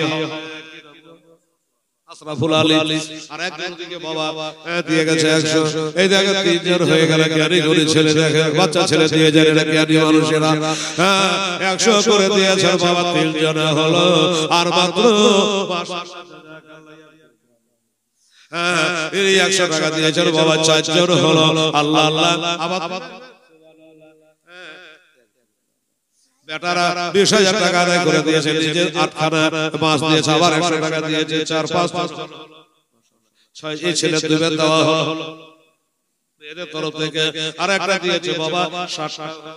আশরাফুল আলী। আর একজন দিকে বাবা দিয়ে গেছে 100, এই দেখেন 3 জন হয়ে গেল জ্ঞানী গুণী ছেলে, দেখেন বাচ্চা ছেলে দিয়ে যায়, এটা জ্ঞানী মানুষেরা 100 করে দিয়েছে বাবা, 3 জন হলো। আর মাত্র এই 100 টাকা দিয়েছেন বাবা, 4 জন হলো। আল্লাহ আল্লাহ আবার বেটারা 20,000 টাকা আদায় করে দিয়েছে, নিজে 8খানা মাছ দিয়েছে, আবার 100 টাকা দিয়েছে, 4-5 জন, 6 এই ছেলে দুবে দেওয়া হলো এদের তরফ থেকে। আর একটা দিয়েছে বাবা 60 টাকা,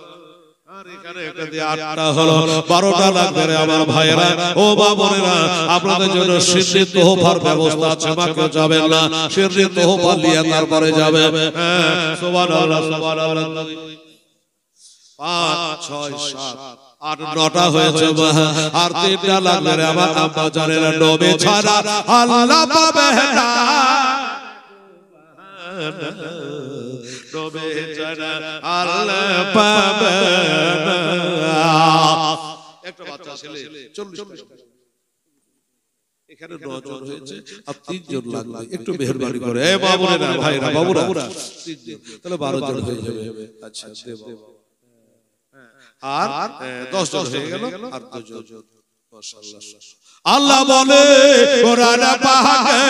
আর এখানে একটা দিয়ে 8টা হলো, 12টা লাগবে রে আমার ভাইরা ও বাবনেরা। আপনাদের জন্য সিররি তোহফার ব্যবস্থা আছে, মাকে যাবেন না, সিররি তোহফা নিয়ে তারপরে যাবে। সুবহানাল্লাহ সুবহানাল্লাহ। 5 6 7 8 9টা হয়েছে, আর 3টা লাগবে রে আমার আব্বা জানেন। নবী ছাড়া আল্লাহ পাবে না, নবী ছাড়া আল্লাহ পাবে না। একটা বাচ্চা ছেলে 40 এখানে 9 জন হয়েছে, আর 3 জন লাগবে, একটু মেহেরবানি করে এ বাবুরা ভাইরা বাবুরা 3 জন, তাহলে 12 জন হয়ে যাবে। আচ্ছা দেব, আর 10 জন হয়ে গেল, আর 2 জন। মাশাআল্লাহ। আল্লাহ বলে কোরআন পাকে,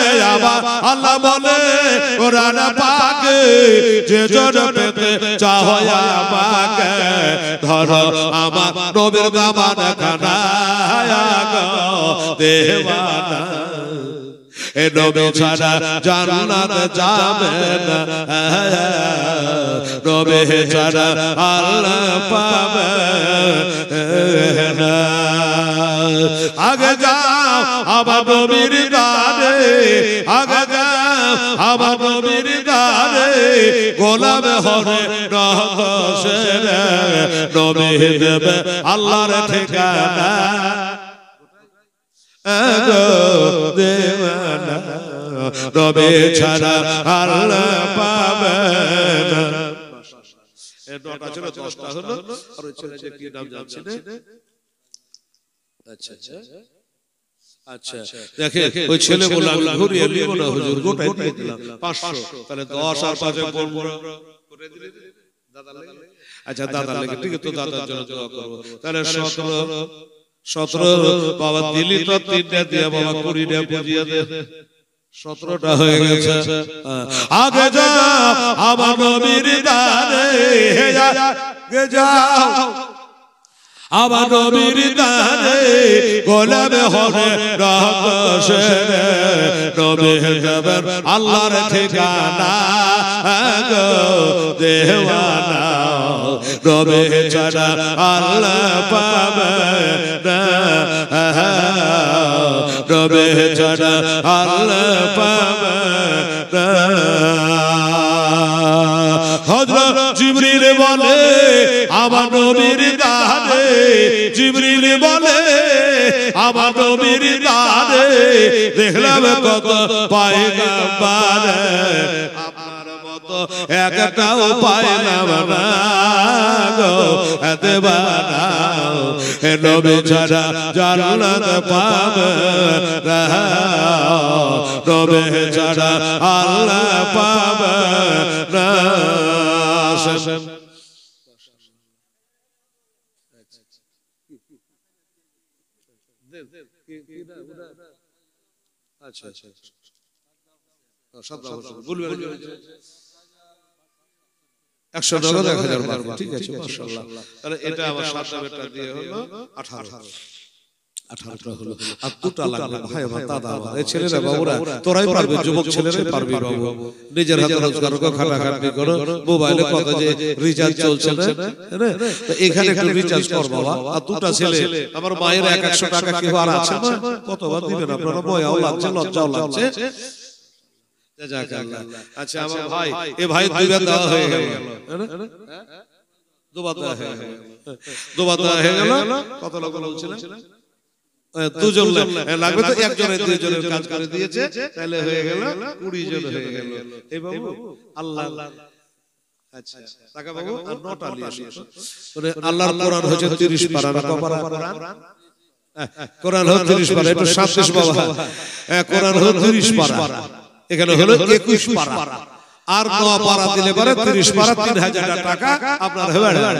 আল্লাহ বলে কোরআন পাকে, যে জন পেতে চাও আমাকে ধরো আমার নবীর দামান খানা গো দেওয়ানা। এ নবী ছাড়া জান্নাত যাবে না, নবী ছাড়া আল্লাহ পাবে না। আগে যাও আমার নবীর দারে, আগে যাও আমার নবীর দারে, গোলাম হরে নহসের নবী দেবে আল্লাহর ঠিকানা গো দেওয়ানা। নবী ছাড়া আল্লাহ পাবে না। এই 9টা ছিল, 10টা হলো, আর ওই ছেলে যে কি নাম জানছি না। আচ্ছা আচ্ছা আচ্ছা, দেখে ওই ছেলে বলল আমি ঘুরিয়ে নিব না হুজুর, গোটাই দিয়ে দিলাম 500, তাহলে 10 আর 5 করে দিলে দাদা লাগে। আচ্ছা দাদা লাগে, ঠিক আছে, তো দাদার জন্য দোয়া করব। তাহলে 17 বাবা দিলি তো 3টা দিয়ে বাবা 20টা বুঝিয়ে দে, 17টা হয়ে গেছে। আগে যাও আমার নবীর দারে, আগে যাও আমার নবীর দারে, গোলাম হরে নহসের নবী দেবে আল্লাহর ঠিকানা গো দেওয়ানা। নবী ছাড়া আল্লাহ পাবে না, নবী ছাড়া আল্লাহ পাবে না। হযরত জিবরিল বলে আমার নবীর দারে, জিবরিল বলে আমার নবীর দারে, দেখলাম কত পয়গম্বর, আপনার মতো একটাও পাইলাম না গো দেওয়ানা। হে নবী ছাড়া জান্নাত পাবে না, নবী ছাড়া আল্লাহ পাবে না। আচ্ছা আচ্ছা, বলবেন 100 নগদ 1000 বারবার, ঠিক আছে মাশাআল্লাহ। তাহলে এটা আবার 7টা দিয়ে হলো 18টা হলো, আর 2টা লাগবে ভাই আমার দাদা আমার। এই ছেলেরা বাবুরা তোরাই পারবে, যুবক ছেলেরাই পারবে বাবু, নিজের হাতে রোজগার করো, খাটাখাটি করো, মোবাইলে কত যে রিচার্জ চলছে না, তো এখানে একটু রিচার্জ কর বাবা। আর 2টা ছেলে আমার মায়ের 100 টাকা কি আর আছে না, কতবার দিবেন আপনারা, বয়াও লাগছে লজ্জাও লাগছে। আচ্ছা আমার ভাই, এ ভাই দুইবার দেওয়া হয়ে গেল, দুবার দেওয়া হয়ে গেল। কত লোক বলছিলেন 2 জন লাগবে, তো একজনের 2 জনের কাজ করে দিয়েছে, তাহলে হয়ে গেল 20 জন হয়ে গেল। এই বাবু আল্লাহ, আচ্ছা টাকা বাবু আর 9টা নিয়ে আসো। মানে আল্লাহর কোরআন হচ্ছে 30 পারা, না কপারা কোরআন, কোরআন হলো 30 পারা, একটু সাবধান বাবা, কোরআন হলো 30 পারা, এখানে হলো 21 পারা, আর 9 পারা দিলে পরে 30 পারা, 3000 টাকা আপনার হয়ে গেল।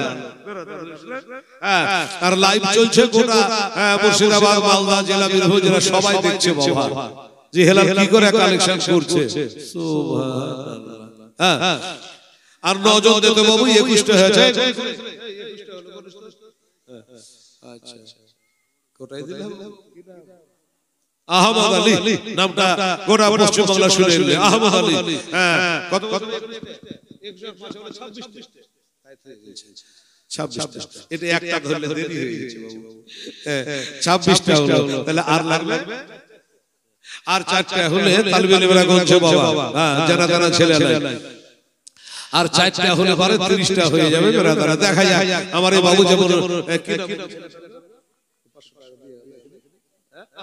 আর লাইভ চলছে গোটা মুর্শিদাবাদ, মালদা জেলা, বীরভূম জেলা সবাই দেখছে বাবা, যে হেলাল কি করে কালেকশন করছে সুবহানাল্লাহ। হ্যাঁ আর নজর দিতে বাবু 21টা হয়েছে। আচ্ছা কোটাই দিলাম আহমদ আলী নামটা গোটা পশ্চিম বাংলা শুনে নিলে আহমদ আলী। হ্যাঁ কত কত 105 হলো 26টা এটা একটা ধরলে দেরি হয়ে গেছে বাবু। 26টা হলো তাহলে আর লাগবে আর 4টা হলে তালবে ইলমেরা গঞ্জে বাবা। হ্যাঁ জানা জানা ছেলে নাই আর 4টা হলে পরে 30টা হয়ে যাবে বেরাদারা। দেখা যায় আমার এই বাবু যেমন কি নাম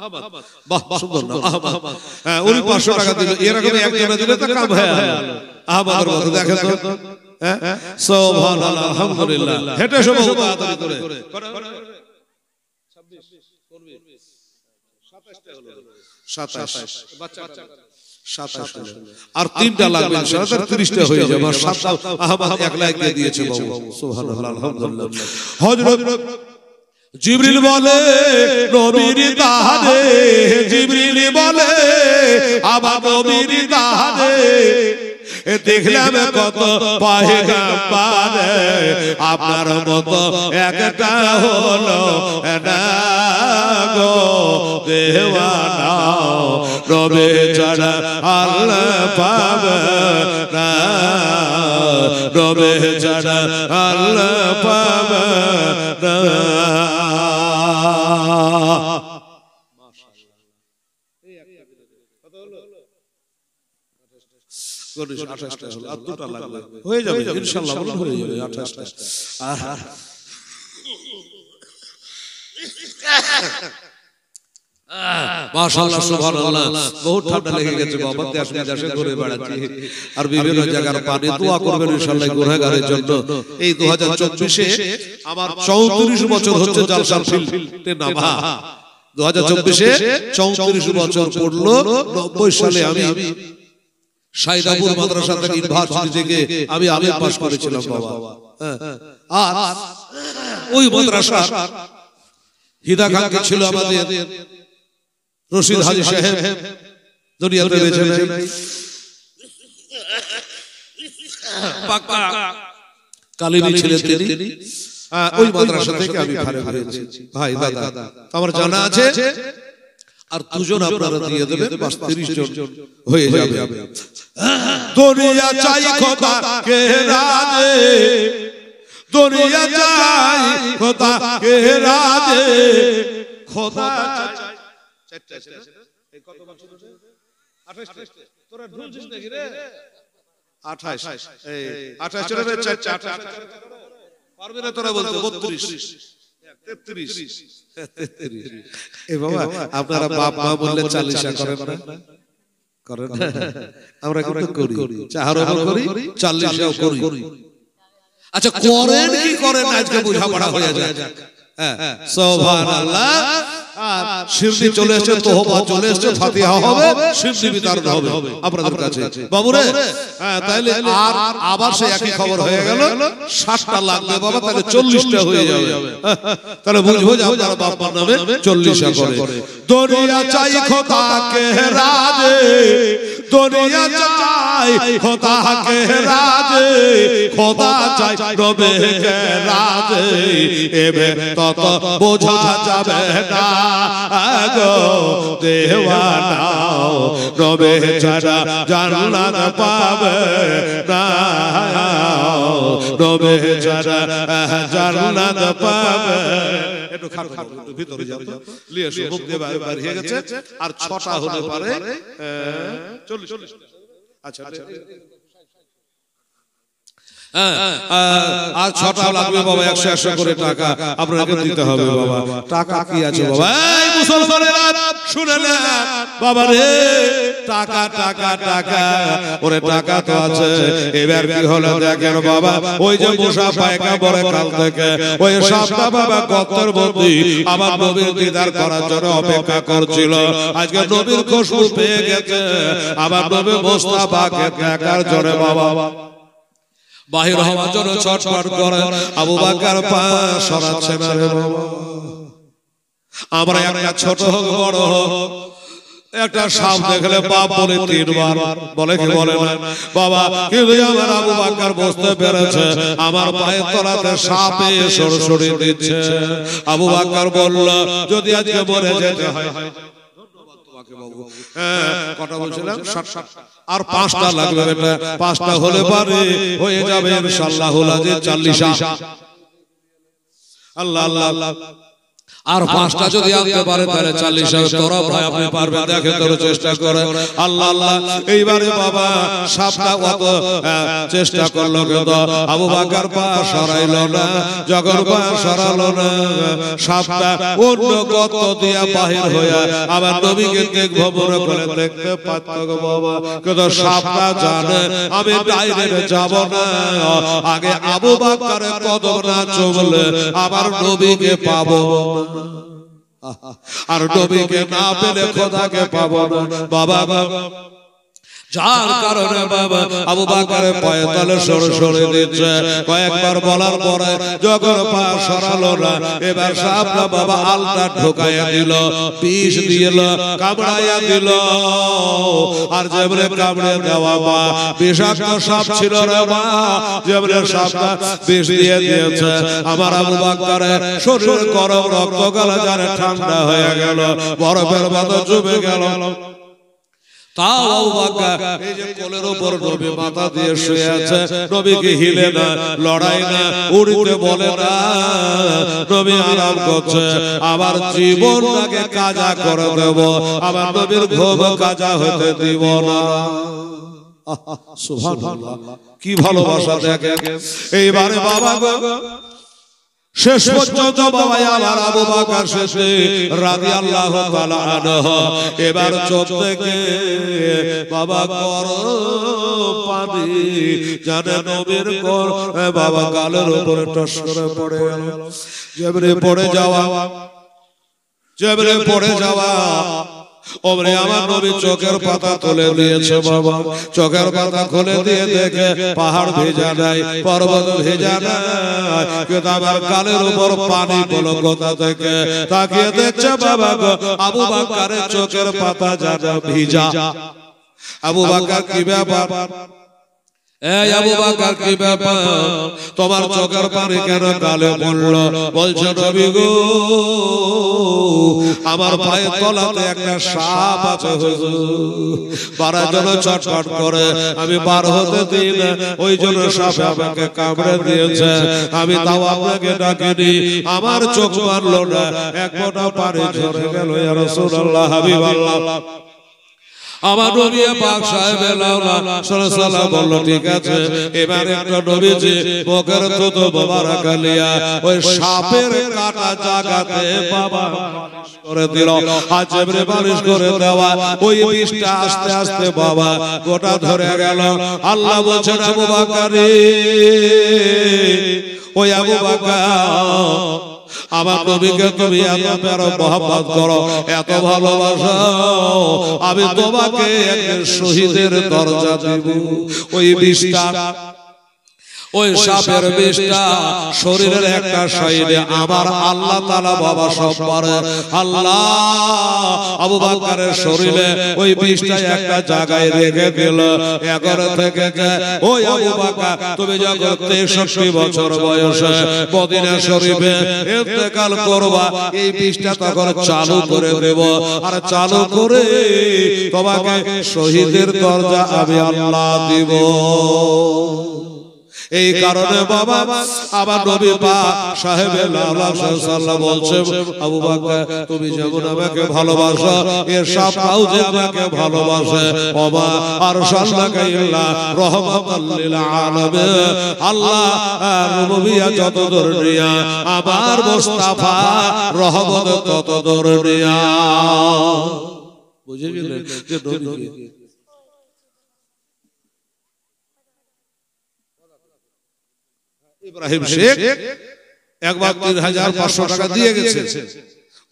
আহমদ বাহ সুন্দর নাম আহমদ। হ্যাঁ উনি 500 টাকা দিল এরকম একজনে দিলে তো কাম হয়ে গেল আহমদের মতো। দেখেন তো হ্যাঁ সুবহানাল্লাহ আলহামদুলিল্লাহ হেঁটে সব তাড়াতাড়ি করে 27 আর 3টা লাগবে ইনশাআল্লাহ 30টা হয়ে যাবে। আর 7টা আহমদ একলা দিয়ে দিয়েছে বাবু সুবহানাল্লাহ আলহামদুলিল্লাহ। হযরত জিবরিল বলে নবীর দাহারে, জিবরিল বলে আবার নবীর দাহারে দেখলাম কত পয়গম্বর আপনার মতো একটা হলো না গো দেওয়ানা রবে ছাড়া আল্লাহ পাবে না, রবে ছাড়া আল্লাহ পাবে না। হয়ে যাবে ইনশাআল্লাহ হয়ে যাবে 28টা। মাশাআল্লাহ সুবহানাল্লাহ বহুত ঠান্ডা লেগে গেছে বাবা। দেশে ঘুরে বেড়াচ্ছি আর বিভিন্ন জায়গার পানি দোয়া করবেন ইনশাআল্লাহ গুনাহগারের জন্য। এই 2024-এ আমার 34 বছর হচ্ছে জালসার ফিল্ডে নামা। 2024-এ 34 বছর পড়লো। 90 সালে আমি সাইদাপুর মাদ্রাসা থেকে ইউনিভার্সিটি থেকে আমি পাস করেছিলাম বাবা। আর ওই মাদ্রাসা হিদাকাঙ্ক্ষী ছিল আমাদের রশিদ হাজী সাহেব, দুনিয়াতে বেঁচে নেই। পাক্কা কালিনী ছিলেন তিনি। ওই মাদ্রাসা থেকে আমি ফারেগ হয়েছি ভাই দাদা। আমার জানা আছে আর 2 জন আপনারা দিয়ে দেবেন, বাস 30 জন হয়ে যাবে। দুনিয়া চাই খোদা কে রাজে, দুনিয়া চাই খোদা কে রাজে, খোদা চাই। এই কত বছর হচ্ছে? 28 তোরা ঢুলছিস নাকি রে? 28 এই 28 এর 4 পারবে না তোরা বলতে 32 33 এ বাবা আপনারা বাপ মা বললে 40 করেন না? করেন না? আমরা কিন্তু করি, চাহারও করি 40ও করি। আচ্ছা করেন কি করেন না আজকে বোঝাপড়া হয়ে যায়। হ্যাঁ সুবহানাল্লাহ। আর শিরনি চলে এসেছে, তোহবা চলে এসেছে, ফাতিহা হবে, শিরনি বিতরণ হবে আপনাদের কাছে বাবুরে। হ্যাঁ তাহলে আর আবার সেই একই খবর হয়ে গেল। 60টা লাগবে বাবা, তাহলে 40টা হয়ে যাবে। তাহলে বুঝবো যে আপনারা বাবার নামে 40টা করে। দুনিয়া চাই খোদা কে রাজে, দুনিয়া চাই খোদা কে রাজে, খোদা চাই রবে কে রাজে। এবে তত বোঝা যাবে না গো দেওয়ানা, রবে ছাড়া জান্নাত পাবে না, রবে ছাড়া জান্নাত পাবে। একটু খাটো একটু ভিতরে যাও তো, লিয়ে এসো, মুখ দিয়ে বাইরে হয়ে গেছে। আর 6টা হতে পারে 40। আচ্ছা আর 6টা লাগবে বাবা, 100 করে টাকা আপনাকে দিতে হবে বাবা। টাকা কি আছে বাবা? এই মুসলমানেরা শুনে নেন বাবা রে, টাকা টাকা টাকা, ওরে টাকা তো আছে। এবার কি হলো দেখেন বাবা, ওই যে মুসা পয়গম্বরের কাল থেকে ওই সবটা বাবা গর্তের মধ্যে আবার নবীর দিদার করার জন্য অপেক্ষা করছিল। আজকে নবীর খুশবু পেয়ে গেছে, আবার নবী মুস্তাফাকে দেখার জন্য বাবা বাহির হওয়ার জন্য ছটফট করে। আবু বকর পা সরাচ্ছে না রে বাবা। আমরা একটা ছোট হোক বড় হোক একটা সাপ দেখলে বাপ বলে তিনবার বলে কি বলে না বাবা, কিন্তু আমার আবু বকর বুঝতে পেরেছে আমার পায়ের তলাতে সাপে সরসরি দিচ্ছে। আবু বকর বলল যদি আজকে মরে যেতে হয়, কটা বলছিলাম, আর 5টা লাগবে বেটা, 5টা হলে পারে হয়ে যাবে ইনশাআল্লাহ 40। আল্লাহ আল্লাহ, আর 5টা যদি আনতে পারে তাহলে 40 হবে। তোরা ভাই আপনি পারবেন, দেখে তোর চেষ্টা করে। আল্লাহ আল্লাহ, এইবারে বাবা সাপটা কত চেষ্টা করলো কিন্তু আবু বকর পা সরাইলো না। যখন পা সরালো না, সাপটা অন্য গর্ত দিয়ে বাহির হয়ে আবার নবীকে দেখবো মনে করে দেখতে পারত গো বাবা, কিন্তু সাপটা জানে আমি ডাইরেক্ট যাব না, আগে আবু বকরের কদম না চুমলে আবার নবীকে পাবো, আর নবীকে না পেলে খোদাকে পাবো না বাবা। যার কারণে বাবা আবু বকরের পায়ে তলে সরসরি দিচ্ছে। কয়েকবার বলার পরে যখন পা সরালো না, এবার সাপটা বাবা আলটা ঢোকাইয়া দিল, বিষ দিল, কামড়াইয়া দিল। আর যেমনে কামড়ে দেওয়া মা বিষাক্ত সাপ ছিল রে মা, যেমনে সাপটা বিষ দিয়ে দিয়েছে আমার আবু বকরের শরীর গরম, রক্ত গলা যারে ঠান্ডা হয়ে গেল, বরফের মতো জমে গেল। তাও আবু বকর এই যে কোলের উপর নবী মাথা দিয়ে শুয়ে আছে, নবীকে হিলে না, লড়াই না, উড়িতে বলে না, নবী আরাম করছে। আবার জীবনটাকে কাজা করে দেব, আবার নবীর ঘুম কাজা হতে দিব না। সুবহানাল্লাহ, কি ভালোবাসা দেখে। এইবারে বাবা গো শেষ পর্যন্ত বাবা আমার আবু বকর শেষে রাদিয়াল্লাহু তাআলা আনহু এবার চোখ থেকে বাবা কর পানি জানে নবীর কর বাবা গালের উপরে টস করে পড়ে গেল। যেমনে পড়ে যাওয়া, যেমনে পড়ে যাওয়া ওমরে আমার নবী চোখের পাতা তুলে দিয়েছে বাবা। চোখের পাতা খুলে দিয়ে দেখে পাহাড় ভেজা নাই, পর্বত ভেজা নাই, কিন্তু আমার গালের উপর পানি পড়লো কোথা থেকে। তাকিয়ে দেখছে বাবা গো আবু বকরের চোখের পাতা জানা ভিজা। আবু বকর কি ব্যাপার, এই আবু বকর কি ব্যাপার, তোমার চোখের পানি কেন গালে পড়লো? বলছে নবী গো আমার পায়ের তলাতে একটা সাপ আছে হুজুর, পারার জন্য চটচট করে, আমি বার হতে দিই না, ওই জন্য সাপ আমাকে কামড়ে দিয়েছে। আমি তাও আপনাকে ডাকিনি, আমার চোখ মারলো না, এক ফোঁটা পানি ঝরে গেল। ইয়া রাসূলুল্লাহ, হাবিবাল্লাহ, আমার নবী পাক সাহেব সাল্লাল্লাহু বলল ঠিক আছে, এবার একটা নবীজি মুখের থুত মোবারক লিয়া ওই সাপের কাটা জায়গাতে বাবা করে দিল। আর যেমনি মালিশ করে দেওয়া ওই বিষটা আস্তে আস্তে বাবা গোটা ধরে গেল। আল্লাহ বলছেন আবু বকর, ওই আবু বকর আমার নবীকে তুমি এত প্যার মহব্বত করো, এত ভালোবাসো, আমি তোমাকে একজন শহীদের দরজা দেব। ওই বিষটা, ওই সাপের বিষটা শরীরের একটা সাইডে আমার আল্লাহ তাআলা বাবা সব পারে। আল্লাহ আবু বকরের শরীরে ওই বিষটা একটা জায়গায় রেখে দিল। এখন থেকে ওই আবু বকর তুমি যখন 63 বছর বয়সে মদিনা শরীফে ইন্তেকাল করবা, এই বিষটা তখন চালু করে দেব, আর চালু করে তোমাকে শহীদের দরজা আমি আল্লাহ দিব। এই কারণে বাবা আমার নবী পাক সাহেব সাল্লাল্লাহু বলছে আবু বকর তুমি যেমন আমাকে ভালোবাসো, এর সাপটাও যে আমাকে ভালোবাসে। ওমা আরসালনাকা ইল্লা রাহমাতাল লিল আলামিন। আল্লাহ রুবুবিয়া যত দূর নিয়া আমার মুস্তাফা রহমত তত দূর নিয়া। বুঝে গেলেন যে নবীকে ইব্রাহিম শেখ একবার ৩৫০০ টাকা দিয়ে গেছে,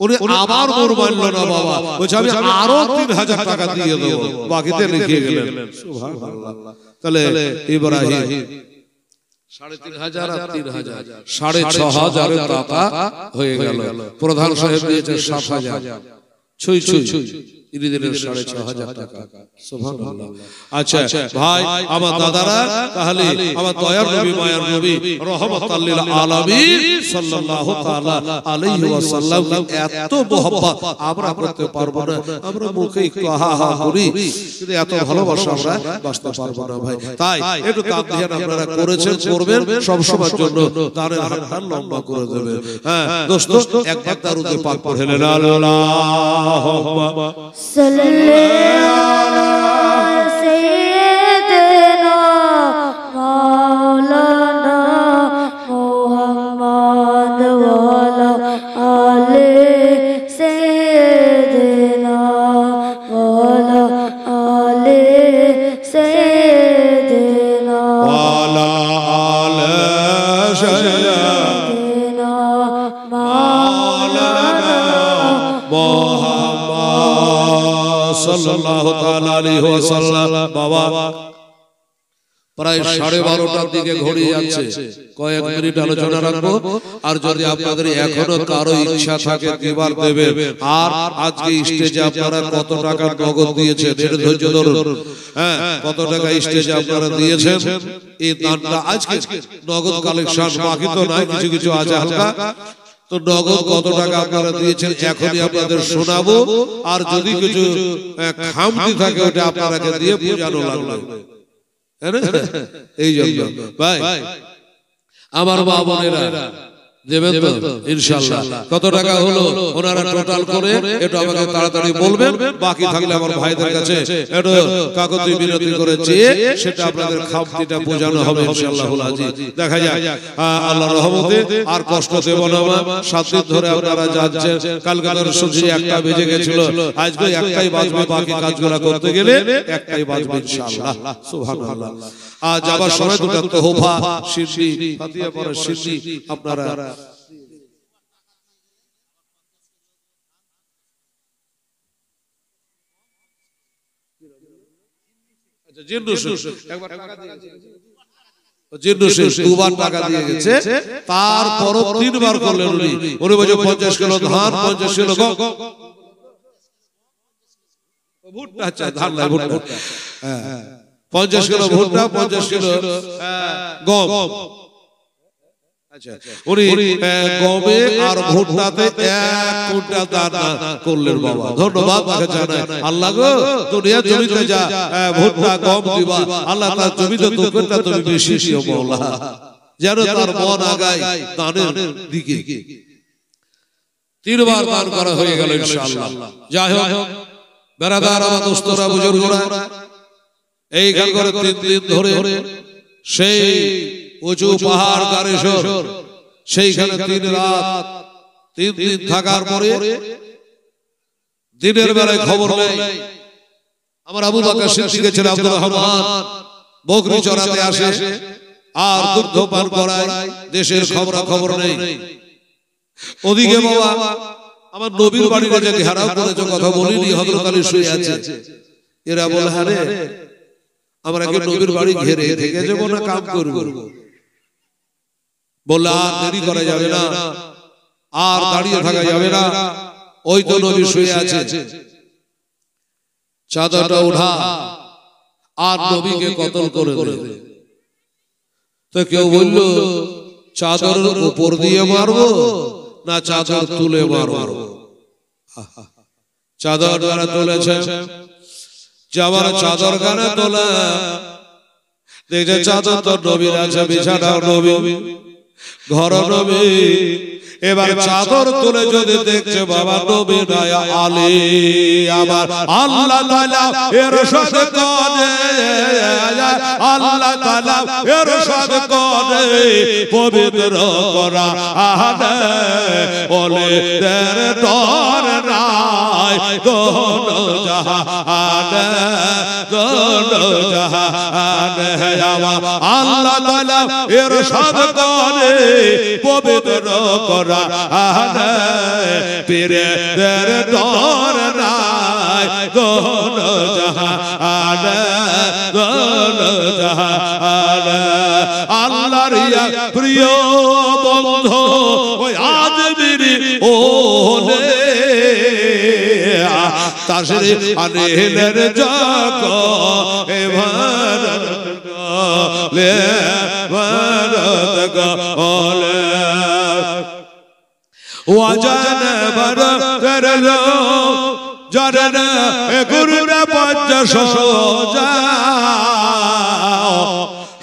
উনি আবার মোর মানল না বাবা, বলছে আমি আরো ৩০০০ টাকা দিয়ে দেব, বাকিতে লিখে গেলেন। সুবহানাল্লাহ। তাহলে ইব্রাহিম ৩৫০০ আর ৩০০০ ৬৫০০ টাকা হয়ে গেল। প্রধান সাহেব দিয়েছে ৭০০০, ছুঁই ছুঁই ইনি দিলেন 6,500 টাকা। সুবহানাল্লাহ। আচ্ছা ভাই আমার দাদারা, তাহলে আমার দয়ার নবী মায়ার নবী রহমাতাল লিল আলামিন সাল্লাল্লাহু তাআলা আলাইহি ওয়াসাল্লাম এত মহব্বত আমরা করতে পারবো না, আমরা মুখে কাহা হা করি, কিন্তু এত ভালোবাসা আমরা বাঁচতে পারবো না ভাই। তাই একটু দান ধ্যান আপনারা করেছেন, করবেন, সব সময়ের জন্য দানের হাতটা লম্বা করে দেবেন। হ্যাঁ দোস্ত, একবার দারুদে পাক পড়লেন আল্লাহুম্মা সাল্লাল্লাহু সাইয়্যিদিনা মাওলানা মুহাম্মদ ওয়া আলা আলি সাইয়্যিদিনা ওয়া আলা আলি সাইয়্যিদিনা ওয়া আলা আলি সাইয়্যিদিনা মাওলানা মুহাম্মদ সাল্লাল্লাহু তাআলা আলাইহি ওয়াসাল্লাম। বাবা প্রায় 12:30টার দিকে ঘড়ি যাচ্ছে, কয়েক মিনিট আলোচনা রাখবো। আর যদি আপনাদের এখনো কারো ইচ্ছা থাকে দিবার দেবেন। আর আজকে স্টেজে আপনারা কত টাকা নগদ দিয়েছেন এর ধৈর্য ধরুন। হ্যাঁ, কত টাকা স্টেজে আপনারা দিয়েছেন, এই দানটা আজকে নগদ কালেকশন, বাকি তো নাই, কিছু কিছু আছে হালকা। তো নগদ কত টাকা আপনারা দিয়েছেন এখনই আপনাদের শোনাবো। আর যদি কিছু খামতি থাকে ওটা আপনারাকে দিয়ে বোঝানো লাগবে। এই জন্য ভাই আমার মা বোনেরা দেবেন তো ইনশাআল্লাহ। কত টাকা হলো ওনারা টোটাল করে একটু আমাকে তাড়াতাড়ি বলবেন। বাকি থাকলে আমার ভাইদের কাছে একটু কাকতি বিনতি করে চেয়ে সেটা আপনাদের খামতিটা বোঝানো হবে ইনশাআল্লাহুল আজিজ। দেখা যাক আল্লাহর রহমতে আর কষ্ট দেব না। 7 দিন ধরে আপনারা যাচ্ছেন, কালকে ধরে শুনছি 1টা বেজে গেছিল, আজকে 1টাই বাজবে। বাকি কাজগুলো করতে গেলে 1টাই বাজবে ইনশাআল্লাহ। সুবহানাল্লাহ। আজ যাবার সময় দুটো তোহফা শিরনি ফাতিহা পড়া শিরনি আপনারা দুবার টাকা দিয়ে গেছে, তারপর 3বার করলেন উনি। উনি বলছে 50 কিলো ধান, 50 কিলো ভুট্টা। আচ্ছা ধান নাই, ভুট্টা। হ্যাঁ 50 কিলো ভুট্টা, 50 কিলো গম। আচ্ছা উনি গমে আর ভুট্টাতে 1 কুইন্টাল দান করলেন। বাবা ধন্যবাদ তাকে জানাই। আল্লাহ গো, দুনিয়া জমিতে যা ভুট্টা গম দিবা, আল্লাহ তার জমিতে তোকেটা তুমি বেশি দিও মাওলা, যেন তার মন আগায় দানের দিকে। 3বার দান করা হয়ে গেল ইনশাআল্লাহ। যাই হোক বেরাদার আমার দোস্তরা বুজুর্গরা, এইখান করে 3 দিন ধরে সেই উঁচু পাহাড় গারেশ্বর, সেইখানে 3 রাত 3 দিন থাকার পরে দিনের বেলায় খবর নেই। আমার আবু বকর সিদ্দিক ছেলে আব্দুর রহমান বকরি চড়াতে আসে আর দুগ্ধ পান করায়, দেশের খবর নেই। ওদিকে বাবা আমার নবীর বাড়িতে যে ঘেরাও করেছে, কথা বলিনি, হযরত আলী শুয়ে আছে। এরা বলে আরে আমরা কি নবীর বাড়ি ঘিরে থেকে যাব না কাম করব? বললে আর দেরি করা যাবে না, আর দাঁড়িয়ে থাকা যাবে না, ওই তো নবী শুয়ে আছে, চাদরটা উঠা আর নবীকে কতল করে দে। তো কেউ বলল চাদরের উপর দিয়ে মারবো না চাদর তুলে মারবো? চাদর দ্বারা তুলেছে, যাবার চাদর গানে তোলা দেখছে চাদর তো নবীর আছে, বিছানা নবী, ঘর নবী। এবার চাদর তুলে যদি দেখছে বাবা নবী নাই আলী, আবার আল্লাহ তাআলা ইরশাদ করে, আল্লাহ তাআলা ইরশাদ করে পবিত্র কোরআনে, বলে দের ডর নাই কোন জাহানে, কোন জাহানে। আল্লাহ তাআলা ইরশাদ করে পবিত্র কোরআনে, পীরদের ডর নাই কোন জাহানে, কোন জাহানে। আল্লাহর ইয়া প্রিয় বন্ধু ওই আজমিরি ওলে, তাশরি আনিলেন জগ এবার লে ভারত গলে ওয়াজান বর করলো জানা গুরুরা পঞ্চ সোজা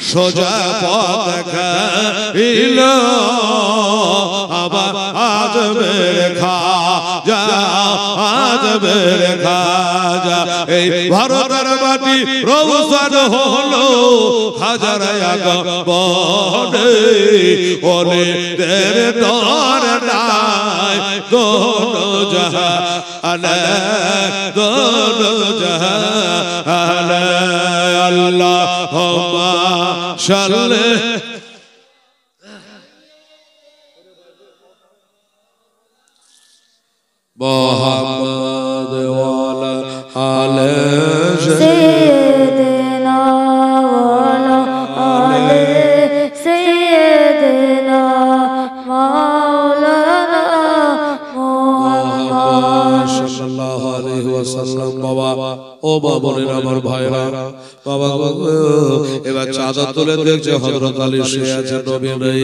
সোজা পথ খাইল আবার আজ মেরে খাজা আজ মেরে খাজা এই ভারতের মাটি রৌশন হলো হাজার বনে ওলে দের দর নাই দোনো জাহান দোনো জাহান আল্লাহুম্মা সাল্লি মুহাম্মদ ওয়ালা আলে سيدنا وعلى آل سيدنا مولانا محمد সাল্লাল্লাহু আলাইহি ওয়াসাল্লাম বাবা ও বাবনের আমার ভাইরা বাবা এবার চাদর তুলে দেখছে হযরত আলী শুয়ে আছে নবী নেই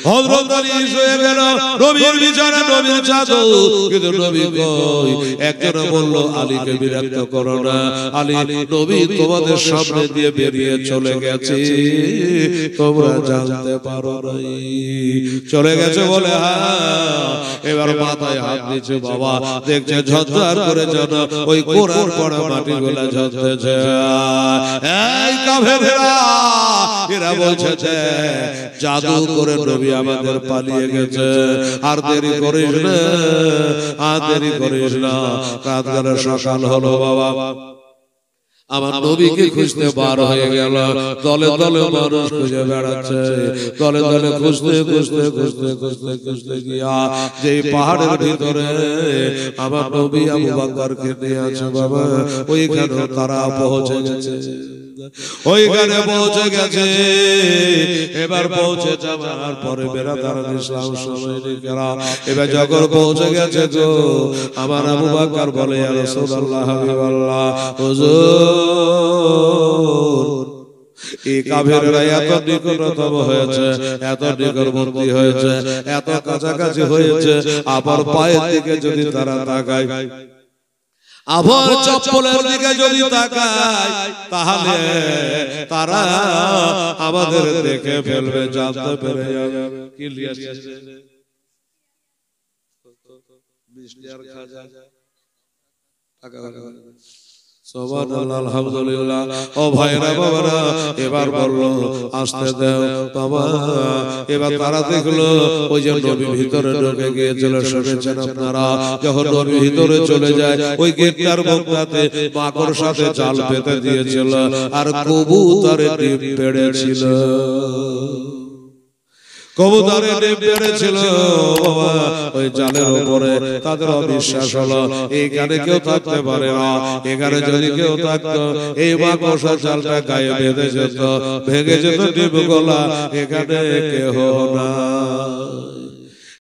হযরত আলী শুয়ে গেল নবীর বিছানা নবীর চাদর কিন্তু নবী কই একজন বলল আলীকে বিরক্ত করো না আলী নবী তোমাদের সামনে দিয়ে বেরিয়ে চলে গেছে তোমরা জানতে পারো নাই চলে গেছে বলে হ্যাঁ এবার মাথায় হাত দিয়েছে বাবা দেখছে ঝরঝর করে যেন ওই কোরআন পড়া মাটিগুলা ঝরতেছে এই কাফেররা এরা বলছে জাদু করে নবী আমাদের পালিয়ে গেছে আর দেরি করিস না আর দেরি করিস না রাত গেলে সকাল হলো বাবা আমার নবীকে খুঁজতে বার হয়ে গেল দলে দলে মানুষ খুঁজে বেড়াচ্ছে দলে দলে খুঁজতে খুঁজতে খুঁজতে খুঁজতে খুঁজতে গিয়া যে পাহাড়ের ভিতরে আমার নবী আবু বকরকে নিয়ে আছে বাবা ওইখানে তারা পৌঁছে গেছে ওইখানে পৌঁছে গেছে এবার পৌঁছে যাওয়ার পরে বেরাদার ইসলাম সবাইরা এবার যখন পৌঁছে গেছে তো আমার আবু বকর বলে ইয়া রাসূলুল্লাহ হাবিবাল্লাহ হুজুর এই কাফেররা এত নিকটতম হয়েছে এত নিকটবর্তী হয়েছে এত কাছাকাছি হয়েছে আবার পায়ের দিকে যদি তারা তাকায় আবার চপ্পলের দিকে যদি তাকায় তাহলে তারা আমাদের দেখে ফেলবে জানতে পেরে যাবে কি লিয়াছে মিষ্টির খাজা টাকা সুবহানাল্লাহ আলহামদুলিল্লাহ ও ভাইরা বাবারা এবার বলল আসতে দাও বাবা এবার তারা দেখলো ওই যে নবী ভিতরে ঢুকে গিয়েছিল শুনেছেন আপনারা যখন নবী ভিতরে চলে যায় ওই গেটটার মুখটাতে মাকড় সাথে জাল পেতে দিয়েছিল আর কবুতরের ডিম পেড়েছিল কবুতরের ডিম পেড়েছিল বাবা ওই জালের উপরে তাদের অবিশ্বাস হলো এখানে কেউ থাকতে পারে না এখানে যদি কেউ থাকতো এই মাকড়সা জালটা গায়ে বেঁধে যেত ভেঙে যেত ডিমগুলা এখানে কেউ না